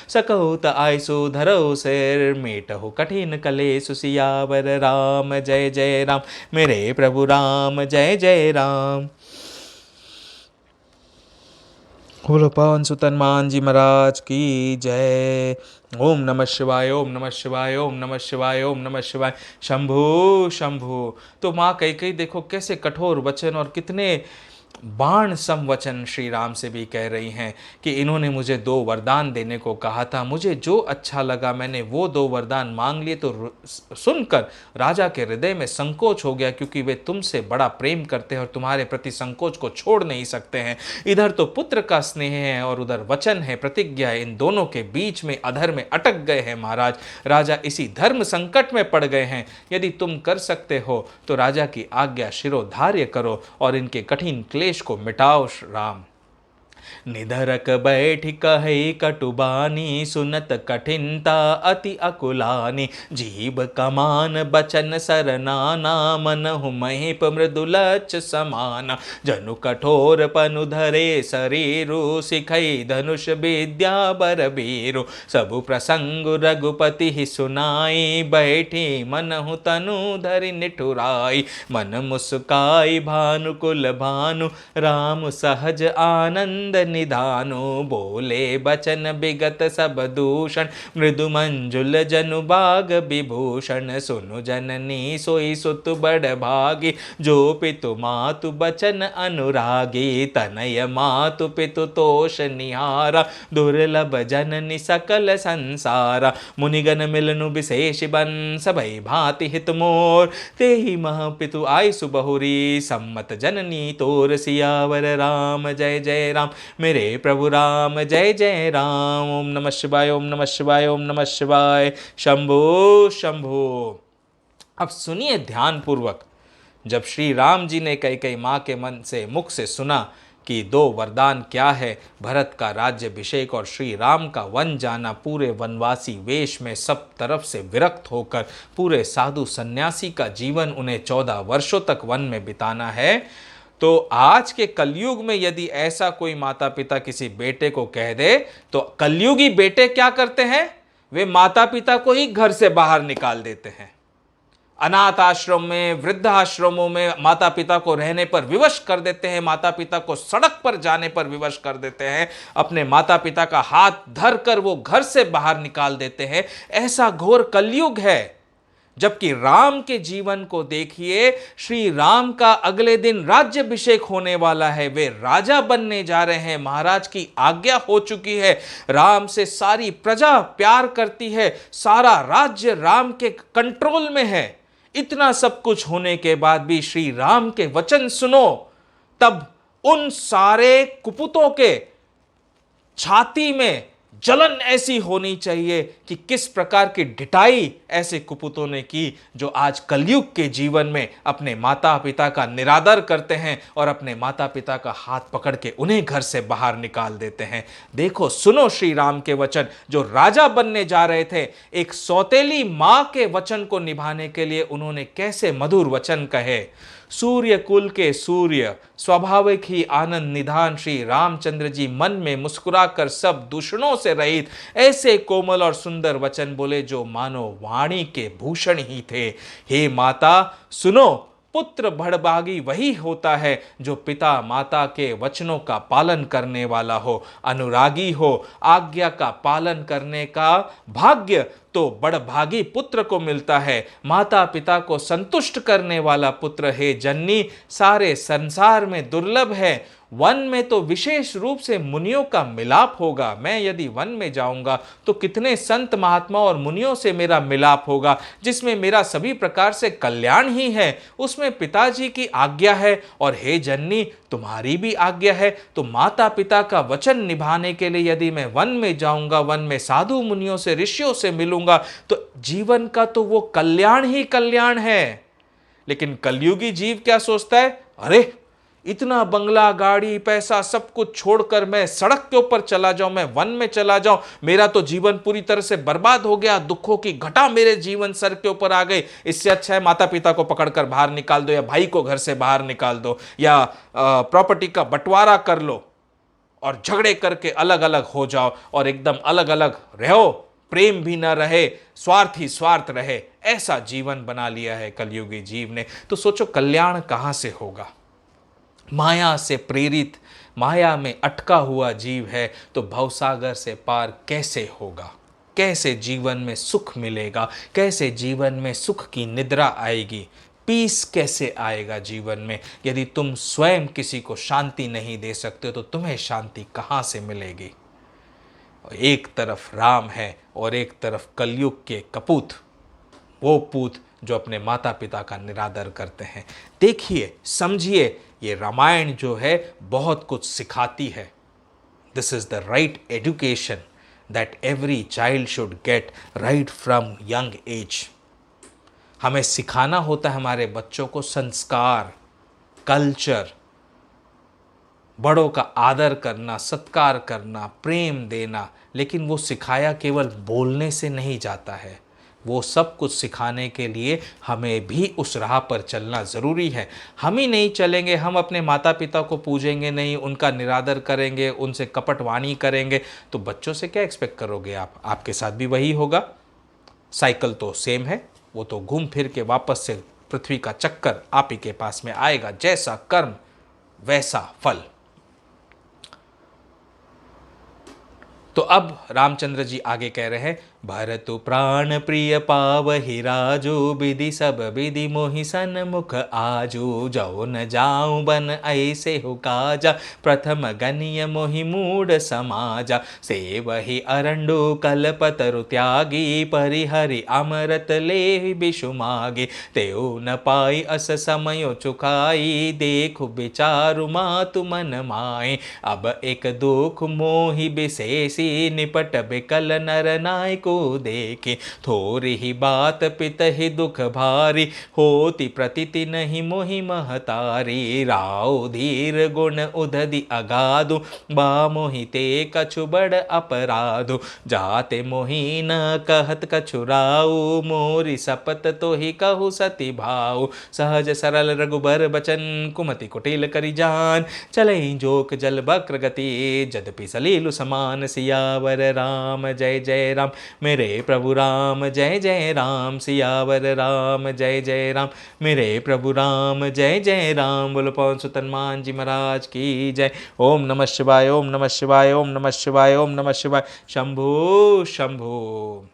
सकहु त आयसु धरऊ सिर, मेटहु कठिन कलेसु। सियावर राम जय जय राम, मेरे प्रभु राम जय जय राम। बोलो पवन सुत हनुमान जी महाराज की जय। ओम नमः शिवाय, ओम नमः शिवाय, ओम नमः शिवाय, ओम नमः शिवाय। शंभु शंभु। तो माँ कैकेयी देखो कैसे कठोर वचन और कितने बाण सम वचन श्री राम से भी कह रही हैं कि इन्होंने मुझे 2 वरदान देने को कहा था, मुझे जो अच्छा लगा मैंने वो 2 वरदान मांग लिए। तो सुनकर राजा के हृदय में संकोच हो गया, क्योंकि वे तुमसे बड़ा प्रेम करते हैं और तुम्हारे प्रति संकोच को छोड़ नहीं सकते हैं। इधर तो पुत्र का स्नेह है और उधर वचन है, प्रतिज्ञा है, इन दोनों के बीच में अधर में अटक गए हैं महाराज। राजा इसी धर्म संकट में पड़ गए हैं। यदि तुम कर सकते हो तो राजा की आज्ञा शिरोधार्य करो और इनके कठिन क्लेश को मिटाओ राम। निधरक बैठ कहे कटुबानी, सुनत कठिनता अति अकुलानी। जीव कमान बचन सरनाना, मनहु महीप मृदुलच समाना। जनु कठोर पनु धरे शरीरु, सिखई धनुष विद्या बरबीरु। सबु प्रसंग रघुपति ही सुनाई, बैठी मनहु तनु धरि निठुराई। मन मुस्काई भानुकुल भानु, राम सहज आनंद निधानु। बोले बचन विगत सब दूषण, मृदु मंजुल जनु बाग विभूषण। सुनु जननी सोई सुत बड़ भागी, जो पितु मातु बचन अनुरागी। तनय मातु पितु तोष निहारा, दुर्लभ जननी सकल संसारा। मुनिगण मिलनु विशेष बन, सबई भांति हित मोर। तेहि मह पितु आयसु बहुरी, सम्मत जननी तोर। सियावर राम जय जय राम, मेरे प्रभु राम जय जय राम। ओम नमः शिवाय, ओम नमः शिवाय, ओम नमः शिवाय। शंभो शंभो। अब सुनिए ध्यान पूर्वक, जब श्री राम जी ने कैकेयी माँ के मन से मुख से सुना कि 2 वरदान क्या है, भरत का राज्याभिषेक और श्री राम का वन जाना, पूरे वनवासी वेश में सब तरफ से विरक्त होकर पूरे साधु सन्यासी का जीवन उन्हें 14 वर्षों तक वन में बिताना है, तो आज के कलयुग में यदि ऐसा कोई माता पिता किसी बेटे को कह दे, तो कलयुगी बेटे क्या करते हैं, वे माता पिता को ही घर से बाहर निकाल देते हैं। अनाथ आश्रम में, वृद्ध आश्रमों में माता पिता को रहने पर विवश कर देते हैं, माता पिता को सड़क पर जाने पर विवश कर देते हैं, अपने माता पिता का हाथ धर कर वो घर से बाहर निकाल देते हैं। ऐसा घोर कलयुग है। जबकि राम के जीवन को देखिए, श्री राम का अगले दिन राज्याभिषेक होने वाला है, वे राजा बनने जा रहे हैं, महाराज की आज्ञा हो चुकी है, राम से सारी प्रजा प्यार करती है, सारा राज्य राम के कंट्रोल में है। इतना सब कुछ होने के बाद भी श्री राम के वचन सुनो, तब उन सारे कुपुतों के छाती में जलन ऐसी होनी चाहिए कि किस प्रकार की ढिठाई ऐसे कुपुतों ने की, जो आज कलयुग के जीवन में अपने माता पिता का निरादर करते हैं और अपने माता पिता का हाथ पकड़ के उन्हें घर से बाहर निकाल देते हैं। देखो, सुनो श्री राम के वचन, जो राजा बनने जा रहे थे, एक सौतेली मां के वचन को निभाने के लिए उन्होंने कैसे मधुर वचन कहे। सूर्य कुल के सूर्य, स्वाभाविक ही आनंद निधान श्री रामचंद्र जी मन में मुस्कुराकर सब दूषणों से रहित ऐसे कोमल और सुंदर वचन बोले जो मानो वाणी के भूषण ही थे। हे माता सुनो, पुत्र बड़भागी वही होता है जो पिता माता के वचनों का पालन करने वाला हो, अनुरागी हो। आज्ञा का पालन करने का भाग्य तो बड़भागी पुत्र को मिलता है। माता पिता को संतुष्ट करने वाला पुत्र है जननी सारे संसार में दुर्लभ है। वन में तो विशेष रूप से मुनियों का मिलाप होगा। मैं यदि वन में जाऊंगा तो कितने संत महात्मा और मुनियों से मेरा मिलाप होगा, जिसमें मेरा सभी प्रकार से कल्याण ही है। उसमें पिताजी की आज्ञा है और हे जननी तुम्हारी भी आज्ञा है। तो माता पिता का वचन निभाने के लिए यदि मैं वन में जाऊंगा, वन में साधु मुनियों से ऋषियों से मिलूंगा, तो जीवन का तो वो कल्याण ही कल्याण है। लेकिन कलयुगी जीव क्या सोचता है, अरे इतना बंगला गाड़ी पैसा सब कुछ छोड़कर मैं सड़क के ऊपर चला जाऊं, मैं वन में चला जाऊं, मेरा तो जीवन पूरी तरह से बर्बाद हो गया, दुखों की घटा मेरे जीवन सर के ऊपर आ गई। इससे अच्छा है माता पिता को पकड़कर बाहर निकाल दो, या भाई को घर से बाहर निकाल दो, या प्रॉपर्टी का बंटवारा कर लो और झगड़े करके अलग अलग हो जाओ और एकदम अलग अलग रहो, प्रेम भी ना रहे, स्वार्थ ही स्वार्थ रहे। ऐसा जीवन बना लिया है कलयुगी जीव ने। तो सोचो कल्याण कहां से होगा। माया से प्रेरित, माया में अटका हुआ जीव है तो भवसागर से पार कैसे होगा, कैसे जीवन में सुख मिलेगा, कैसे जीवन में सुख की निद्रा आएगी, पीस कैसे आएगा जीवन में। यदि तुम स्वयं किसी को शांति नहीं दे सकते तो तुम्हें शांति कहां से मिलेगी। एक तरफ राम है और एक तरफ कलयुग के कपूत, वो पूत जो अपने माता पिता का निरादर करते हैं। देखिए समझिए, ये रामायण जो है बहुत कुछ सिखाती है। This is the right education that every child should get right from young age. हमें सिखाना होता है हमारे बच्चों को संस्कार, कल्चर, बड़ों का आदर करना, सत्कार करना, प्रेम देना। लेकिन वो सिखाया केवल बोलने से नहीं जाता है, वो सब कुछ सिखाने के लिए हमें भी उस राह पर चलना ज़रूरी है। हम ही नहीं चलेंगे, हम अपने माता पिता को पूजेंगे नहीं, उनका निरादर करेंगे, उनसे कपटवाणी करेंगे, तो बच्चों से क्या एक्सपेक्ट करोगे आप। आपके साथ भी वही होगा। साइकिल तो सेम है, वो तो घूम फिर के वापस से पृथ्वी का चक्कर आप ही के पास में आएगा। जैसा कर्म वैसा फल। तो अब रामचंद्र जी आगे कह रहे हैं, भरतु प्राण प्रिय पावहि राजू, विधि सब विधि मोहि सन्मुख आजू, जो न जाऊं बन ऐसे हो काजा, प्रथम गनिय मोहि मूढ़ समाजा, से वही अरंडु कल्पतरु त्यागी, परिहरि अमृत ले बिषु मागे, तेऊ न पाई अस समयो चुकाई, देखु विचारु मातु मन माए, अब एक दुख मोहि विशेषी, निपट बिकल नर नाय को देखे, थोड़ी ही बात पित ही दुख भारी, होती प्रतीति नहीं मोहि महतारी, राव धीर गुण उदधि अगाधु, बा मोहि ते कछु बड़ अपराधु, जाते मोहि न कहत कछु राऊ, मोरी सपत तो ही कहु सती भाऊ, सहज सरल रघुबर बचन, कुमति कुटिल करि जान, चले जोक जल बक्र गति, जदपि सलीलु समान, सियावर राम जय जय राम, मेरे प्रभु राम जय जय राम, सियावर राम जय जय राम, मेरे प्रभु राम जय जय राम। बोलो पवन सुत हनुमान जी महाराज की जय। ओम नमः शिवाय, ओम नमः शिवाय, ओम नमः शिवाय, ओम नमः शिवाय। शंभो शंभो।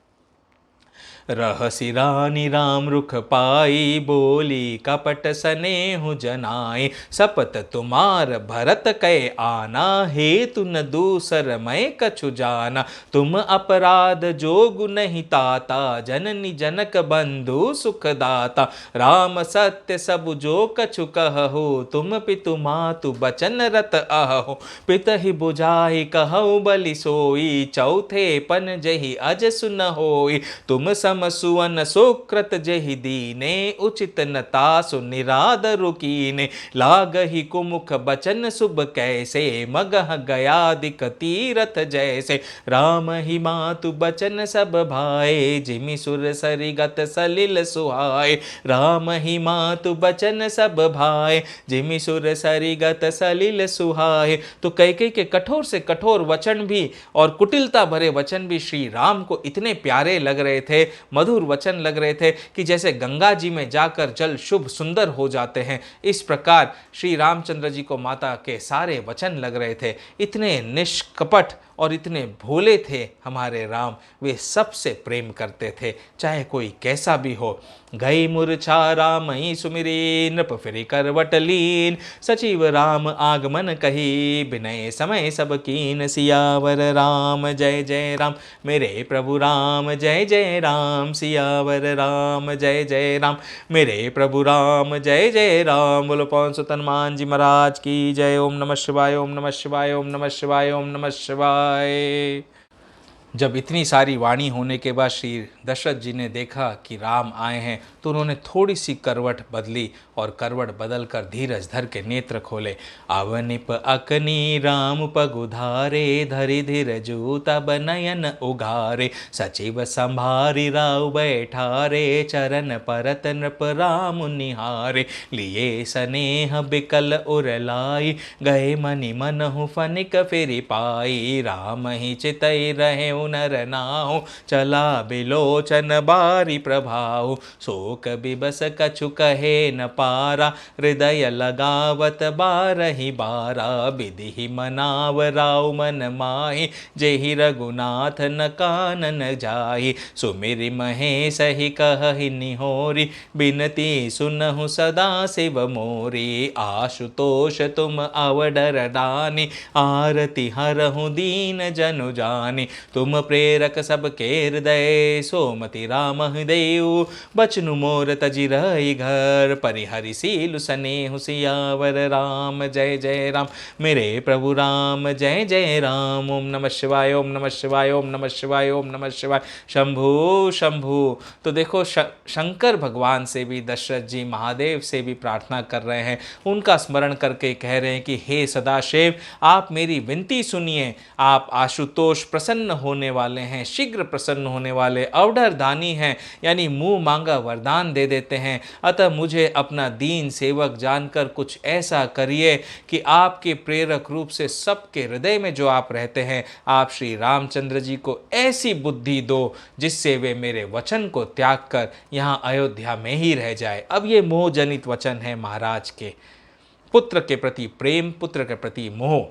रहसि रानी राम रुख पाई, बोली कपट सनेहु जनाई, सपत तुम्हार भरत कै आना, हेतु न दूसर मैं कछु जाना, तुम अपराध जोगु नहीं ताता, जननी जनक बंधु सुखदाता, राम सत्य सब जो कछु कहु, तुम पितु मातु बचन रत अहो, पित ही बुझाई कहु बलि सोई, चौथे पन जहि अज सुन होई, तुम सम सुवन सुकृत जहि दीने, उचित न तासु निरादरु कीने, लागहि कुमुख बचन शुभ कैसे, मगह गयादिक तीरथ जैसे, राम ही मातु बचन सब भाए, जिमि सुर सरिगत सलिल सुहाए, राम ही मातु बचन सब भाए, जिमि सुर सरिगत सलिल सुहाए। तो कैकेयी के कठोर से कठोर वचन भी और कुटिलता भरे वचन भी श्री राम को इतने प्यारे लग रहे थे, मधुर वचन लग रहे थे कि जैसे गंगा जी में जाकर जल शुभ सुंदर हो जाते हैं, इस प्रकार श्री रामचंद्र जी को माता के सारे वचन लग रहे थे। इतने निष्कपट और इतने भोले थे हमारे राम, वे सबसे प्रेम करते थे, चाहे कोई कैसा भी हो। गई मूर्छा रामई सुमिरी, नृप फिरि करवट लीन, सचिव राम आगमन कही, बिनय समय सब कीन, सियावर राम जय जय राम, मेरे प्रभु राम जय जय राम, सियावर राम जय जय राम, मेरे प्रभु राम जय जय राम। बोलो पवन सुत हनुमान जी महाराज की जय। ओम नमः शिवाय, ओम नमः शिवाय, ओम नमः शिवाय, ओम नमः शिवाय। जब इतनी सारी वाणी होने के बाद श्री दशरथ जी ने देखा कि राम आए हैं, तो उन्होंने थोड़ी सी करवट बदली और करवट बदलकर धीरज धर के नेत्र खोले। अवनिप अकनी राम पगुधारे, धरि धीरजु तब नयन उघारे, सचिव संभारी राव बैठारे, चरण परत नृप राम निहारे, लिए सनेह बिकल उरलाई, गए मनि मनहु फनिक फिरि पाई, राम ही चितई रहे नर नाउ, चला बिलोचन बारी प्रभाव, शोक बिबस कछु कहे न पारा, हृदय लगावत बारहि बारा, विधि मनाव राव मन माहि, जेहि रघुनाथ न कानन जाहि, सुमिरि महेश ही कहहि निहोरी, बिनती सुनहु सदा शिव मोरी, आशुतोष तुम अवडर दानी, आरती हरहु दीन जनु जानी, तुम प्रेरक सबके हृदय, सोमति राम देव, बचनु मोर तजि रही घर, परिहरि सीलु सनेहु, सियावर राम जय जय राम, मेरे प्रभु राम जय जय राम। ओम नमः शिवाय, ओम नमः शिवाय, ओम नमः शिवाय, ओम नमः शिवाय। शंभु शंभु। तो देखो शंकर भगवान से भी दशरथ जी महादेव से भी प्रार्थना कर रहे हैं, उनका स्मरण करके कह रहे हैं कि हे सदाशिव, आप मेरी विनती सुनिए, आप आशुतोष प्रसन्न होने वाले हैं, शीघ्र प्रसन्न होने वाले, अवडर दानी हैं, यानी मुंह मांगा वरदान दे देते हैं। अतः मुझे अपना दीन सेवक जानकर कुछ ऐसा करिए कि आपके प्रेरक रूप से सबके हृदय में जो आप रहते हैं, आप श्री रामचंद्र जी को ऐसी बुद्धि दो जिससे वे मेरे वचन को त्याग कर यहाँ अयोध्या में ही रह जाए। अब ये मोह जनित वचन है महाराज के, पुत्र के प्रति प्रेम, पुत्र के प्रति मोह।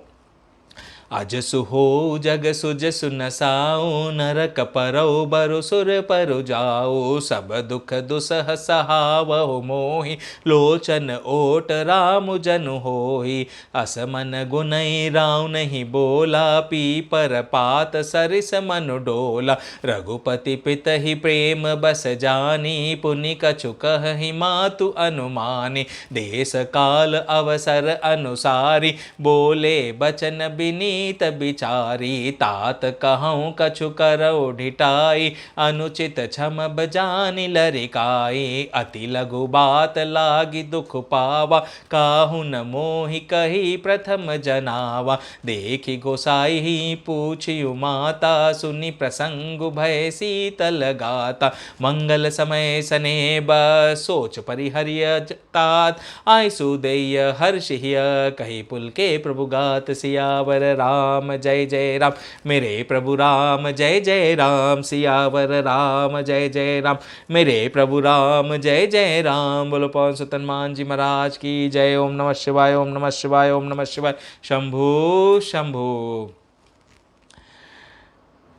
अजसु हो जग सुजसु नसाओ, नरक परौ बरु सुर परु जाओ, सब दुख दुसह सहावहु मोहि, लोचन ओट राम जनु होहि, असमन गुनई राव नहीं बोला, पीपर पात सरिस मनु डोला, रघुपति पितहि प्रेम बस जानी, पुनि कछु कहहि मातु अनुमानी, देश काल अवसर अनुसारी, बोले बचन बिनी बिचारी, तात कहूँ कछु करौ ढिठाई, अनुचित क्षम बजानी लरिकाई, अति लघु बात लागी दुख पावा, काहू न मोहि कही प्रथम जनावा, देखि गोसाई ही पूछियु माता, सुनि प्रसंग भय शीतल गाता, मंगल समय सने बस सोच परिहर्य तात, आय सुदेय हर्षिय कही पुलके प्रभु गात, सियावर राम जय जय राम, मेरे प्रभु राम जय जय राम, सियावर राम जय जय राम, मेरे प्रभु राम जय जय राम। बोलो पवन सुत हनुमान जी महाराज की जय। ओम नमः शिवाय, ओम नमः शिवाय, ओम नमः शिवाय। शंभु शंभु।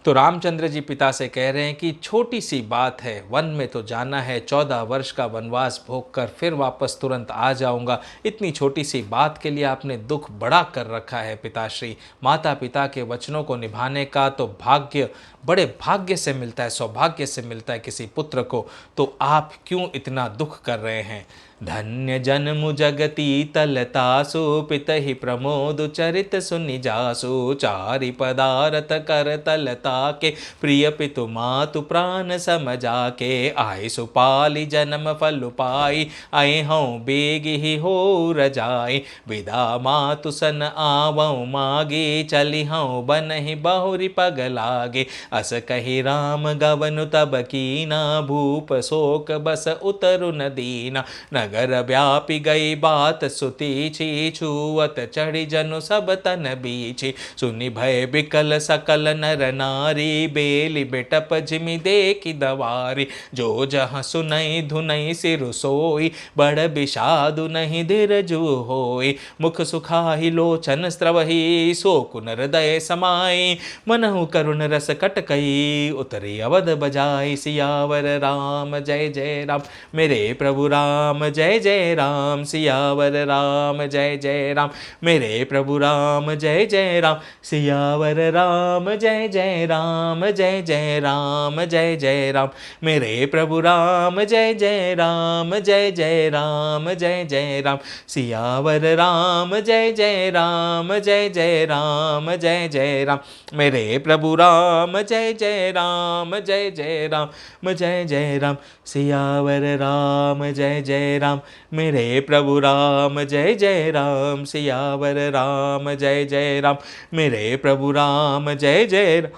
तो रामचंद्र जी पिता से कह रहे हैं कि छोटी सी बात है, वन में तो जाना है, 14 वर्ष का वनवास भोग कर फिर वापस तुरंत आ जाऊंगा, इतनी छोटी सी बात के लिए आपने दुख बड़ा कर रखा है पिताश्री। माता पिता के वचनों को निभाने का तो भाग्य बड़े भाग्य से मिलता है, सौभाग्य से मिलता है किसी पुत्र को, तो आप क्यों इतना दुख कर रहे हैं। धन्य जन्म जगती तलतासु, पितहि प्रमोद चरित सुनि जासु, चारि पदारथ कर तलता के, प्रिय पितु मातु प्राण समझा के, आय सुपाली जन्म फल पाई, आए हूँ बेग ही हो रजाई, विदा मातु सन आवऊ मागे, चली हूँ बन ही बहुरी पग लागे, अस कही राम गवनु तब कीना, भूप शोक बस उतरु न दीना, नगर व्यापी गई बात सुती छी, छुअत चढ़ी जनु सब तन बीछी। सुनि भय बिकल सकल नर नारी, बेली बेटप जिमि देखी दवारी। जो जहाँ सुनई धुनई सिरु सोई, बड़ बिषादु नहीं धीरजु होई। मुख सुखाहि लोचन स्रवहि, शोकुन हृदय समाई। मनहु करुण रस कटकई, उतरी अवध बजाई। सियावर राम जय जय राम, मेरे प्रभु राम जय जय राम। सियावर राम जय जय राम, मेरे प्रभु राम जय जय राम। सियावर राम जय जय राम, जय जय राम जय जय राम। मेरे प्रभु राम जय जय राम, जय जय राम जय जय राम। सियावर राम जय जय राम, जय जय राम जय जय राम। मेरे प्रभु राम जय जय राम, जय जय राम जय जय राम। सियावर राम जय जय राम, मेरे प्रभु राम जय जय राम। सियावर राम जय जय राम, मेरे प्रभु राम जय जय राम।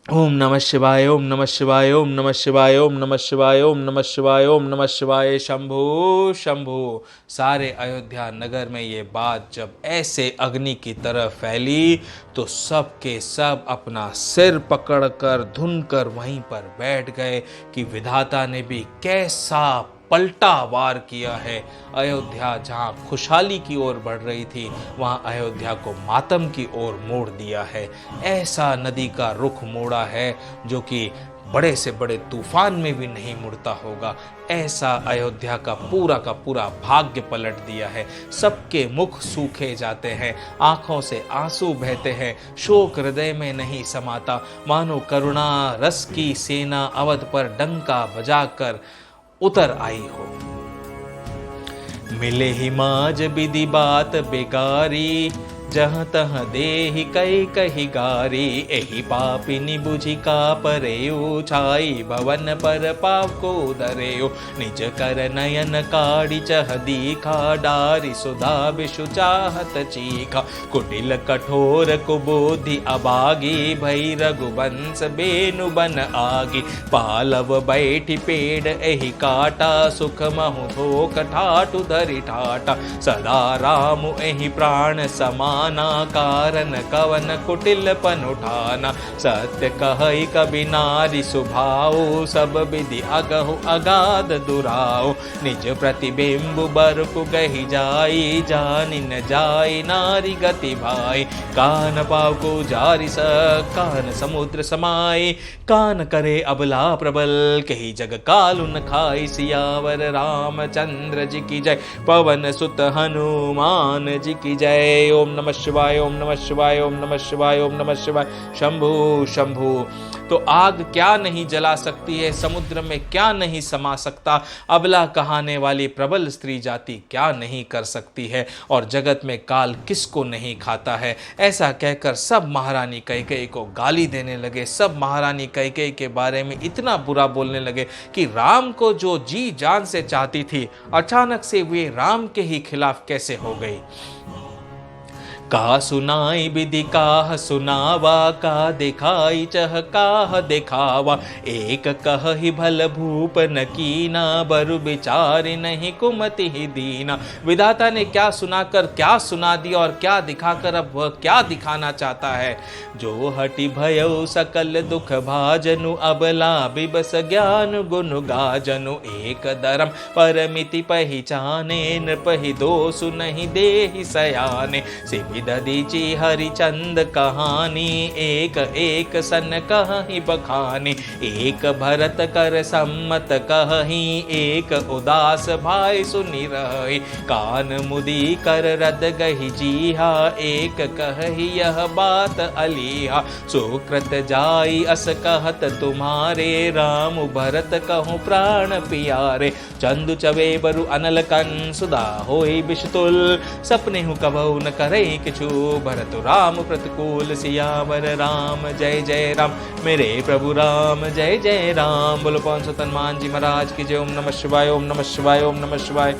ओम नमः शिवाय, ओम नमः शिवाय, ओम नमः शिवाय, ओम नमः शिवाय, ओम नमः शिवाय, ओम नमः शिवाय। शंभु शंभु। सारे अयोध्या नगर में ये बात जब ऐसे अग्नि की तरह फैली तो सब के सब अपना सिर पकड़कर धुन कर वहीं पर बैठ गए कि विधाता ने भी कैसा पलटा वार किया है। अयोध्या जहाँ खुशहाली की ओर बढ़ रही थी, वहाँ अयोध्या को मातम की ओर मोड़ दिया है। ऐसा नदी का रुख मोड़ा है जो कि बड़े से बड़े तूफान में भी नहीं मुड़ता होगा। ऐसा अयोध्या का पूरा भाग्य पलट दिया है। सबके मुख सूखे जाते हैं, आंखों से आंसू बहते हैं, शोक हृदय में नहीं समाता। मानो करुणा रस की सेना अवध पर डंका बजाकर उतर आई हो। मिले ही माज विधि बात बेगारी, जहाँ तहाँ देहि कई कही गारी। एहि पापिनी बुझी का परेउ, छाई भवन पर पाप को धरेउ। निज कर नयन काढ़ी चह दीखा, डारी सुधा विषु चाहत चीखा। कुटिल कठोर कुबुद्धि अबागी, भई रघुवंश बेनु बन आगी। पालव बैठी पेड़ एहि काटा, सुख महु धोख ठाटु धरि ठाटा। सदा रामु एहि प्राण समा ना, कारण कवन कुटिल पन उठाना। सत्य कहई कबि नारी सुभाओ, सब विधि अगहु अगाध दुराओ। निज प्रतिबिंब बरकु गहि जाई, जानि न जाई नारी गति भाई। कान पावको जारि स, कान समुद्र समाई। कान करे अबला प्रबल, कही जग कालु न खाई। सियावर रामचंद्र जी की जय, पवन सुत हनुमान जी की जय। ओम नमः शिवाय, ओम नमः शिवाय, ओम नमः शिवाय, ओम नमः शिवाय। शंभु शंभु। तो आग क्या नहीं जला सकती है, समुद्र में क्या नहीं समा सकता, अबला कहाने वाली प्रबल स्त्री जाति क्या नहीं कर सकती है, और जगत में काल किसको नहीं खाता है। ऐसा कहकर सब महारानी कैकेयी को गाली देने लगे। सब महारानी कैकेयी के बारे में इतना बुरा बोलने लगे कि राम को जो जी जान से चाहती थी, अचानक से वे राम के ही खिलाफ कैसे हो गई। का सुनाई विधि काह सुनावा, का दिखाई चह काह दिखावा। एक कहि भल भूप न कीना, बरु विचारि नहीं कुमति ही दीना। विधाता ने क्या सुनाकर क्या सुना दिया और क्या दिखाकर अब वह क्या दिखाना चाहता है। जो हटि भयो सकल दुख भाजनु, अबला बिबस ज्ञान गुण गाजनु। एक धर्म परमिति पहिचाने, नृपहि दोषु नहीं देहि सयाने। दीची हरिचंद कहानी, एक एक सन कहि बखानी। एक भरत कर सम्मत कहि, एक उदास भाई सुनि रही। कान मुदी कर रद गहि जीहा, एक कहि यह बात अलीहा। सुकृत जाई अस कहत तुम्हारे, राम भरत कहूँ प्राण पियारे। चंदु चवे बरु अनल कन, सुधा होई बिषतुल। सपने हूँ कबहु न करे किछु, भरत राम प्रतिकूल सियावर राम जय जय राम। मेरे प्रभु राम जय जय राम। बोलो पवन सुत हनुमान जी महाराज की जय। ओम नमः शिवाय, ओम नमः शिवाय, ओम नमः शिवाय।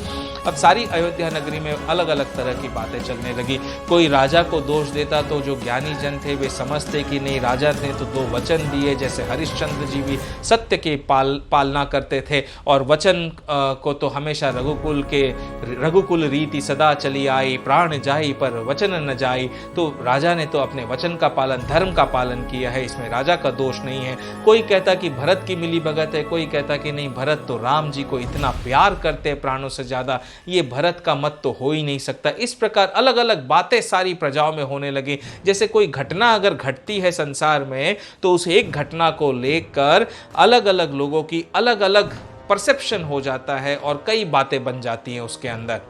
अब सारी अयोध्या नगरी में अलग अलग तरह की बातें चलने लगी। कोई राजा को दोष देता तो जो ज्ञानी जन थे वे समझते कि नहीं, राजा ने तो 2 वचन दिए, जैसे हरिश्चंद्र जी भी सत्य की पालना करते थे और वचन को तो हमेशा रघुकुल रीति सदा चली आई, प्राण जाई पर वचन न जाई। तो राजा ने तो अपने वचन का पालन, धर्म का पालन किया है, इसमें राजा का दोष नहीं है। कोई कहता कि भरत की मिली भगत है, कोई कहता कि नहीं, भरत तो राम जी को इतना प्यार करते हैं प्राणों से ज्यादा, ये भरत का मत तो हो ही नहीं सकता। इस प्रकार अलग अलग बातें सारी प्रजाओं में होने लगी। जैसे कोई घटना अगर घटती है संसार में तो उस एक घटना को लेकर अलग अलग लोगों की अलग अलग परसेप्शन हो जाता है और कई बातें बन जाती हैं उसके अंदर।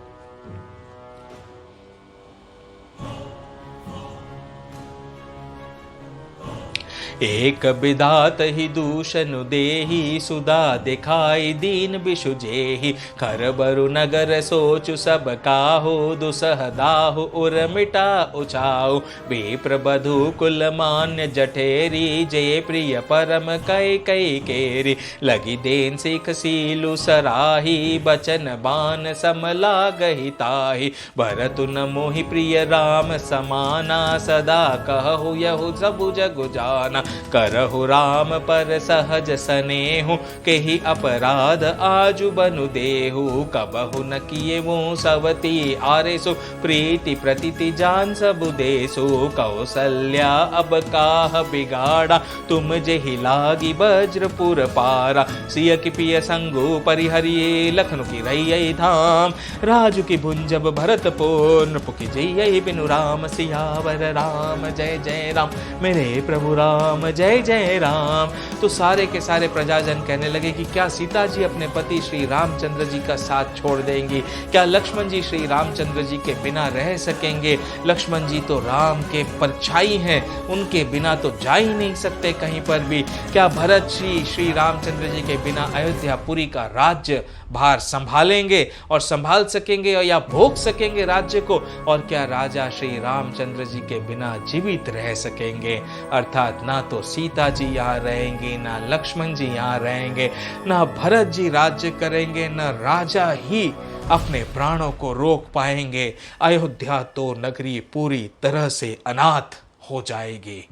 एक विधात ही दूषण देही, सुधा दिखाई दीन बिषु जेहि। खर बरु नगर सोचु सब काहू, दुसह दाहु उर मिटा उचाऊ। विप्र बधु कुल मान्य जठेरी, जय प्रिय परम कै कै केरी। लगी देन सिख सीलु सराही, बचन बान समला गहि ताहि। भरतु न मोहि प्रिय राम समाना, सदा कहु यहु सबु जगु जाना। करहु राम पर सहज सनेहु, केहि अपराध आजु बनु देहु। कबहु न किए वो सवती आरेसु, प्रीति प्रतीति जान सबु देसु। कौसल्या अब काह बिगाड़ा, तुम जेहि लागी वज्रपुर पारा। सिय की पिय संगु परिहरिये, लखनु की रही धाम। राजु की भुंजब भरतपुर, नृपु की जय बिनु राम। सियावर राम जय जय राम। मेरे प्रभु राम जय जय राम। तो सारे के सारे प्रजाजन कहने लगे कि क्या सीता जी अपने पति श्री रामचंद्र जी का साथ छोड़ देंगी? क्या लक्ष्मण जी श्री रामचंद्र जी के बिना रह सकेंगे? लक्ष्मण जी तो राम के परछाई हैं, उनके बिना तो जा ही नहीं सकते कहीं पर भी। क्या भरत जी श्री रामचंद्र जी के बिना अयोध्यापुरी का राज्य भार संभालेंगे और संभाल सकेंगे और या भोग सकेंगे राज्य को? और क्या राजा श्री रामचंद्र जी के बिना जीवित रह सकेंगे? अर्थात ना तो सीता जी यहाँ रहेंगे, ना लक्ष्मण जी यहाँ रहेंगे, ना भरत जी राज्य करेंगे, न राजा ही अपने प्राणों को रोक पाएंगे। अयोध्या तो नगरी पूरी तरह से अनाथ हो जाएगी।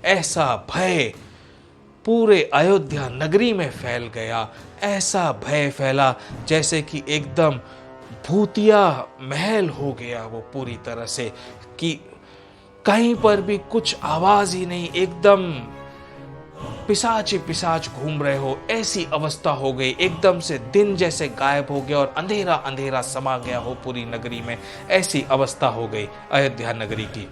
ऐसा भय पूरे अयोध्या नगरी में फैल गया। ऐसा भय फैला जैसे कि एकदम भूतिया महल हो गया वो पूरी तरह से, कि कहीं पर भी कुछ आवाज ही नहीं, एकदम पिशाच ही पिशाच घूम रहे हो, ऐसी अवस्था हो गई। एकदम से दिन जैसे गायब हो गया और अंधेरा अंधेरा समा गया हो पूरी नगरी में, ऐसी अवस्था हो गई अयोध्या नगरी की।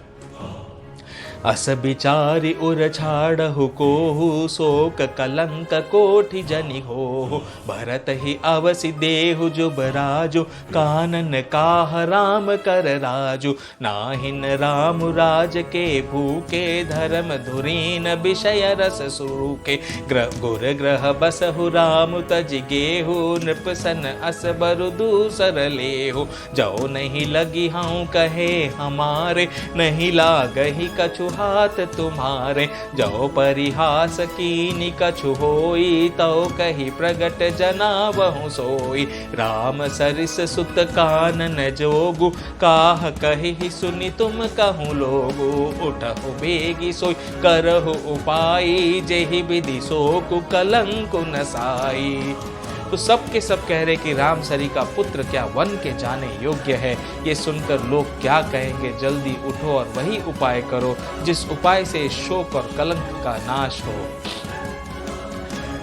अस बिचारी उर छाड़हु कोहु, शोक कलंक कोटि जनि होहु। भरत ही अवसि देहु जुबराजु, कानन काह राम कर राजु। नाहिन राम राज के भूखे, धर्म धुरीन विषय रस सूखे। गुर ग्रह बसहु राम तज गेहु, नृप सन अस बरु दूसर लेहु। जो नहीं लगी हूँ कहे हमारे, नहीं लागही कछु हाथ तुम्हारे। जो परिहास कीनि कछु होई, तो कही प्रगट जनावहु सोई। राम सरिस सुत कानन जोगु, काह कहि सुनि तुम कहूँ लोगु। उठहु बेगी सोई करहु उपाय, जेहि विधि सोकु कलंकु नसाई। तो सब के सब कह रहे कि राम सरी का पुत्र क्या वन के जाने योग्य है? ये सुनकर लोग क्या कहेंगे? जल्दी उठो और वही उपाय करो जिस उपाय से शोक और कलंक का नाश हो।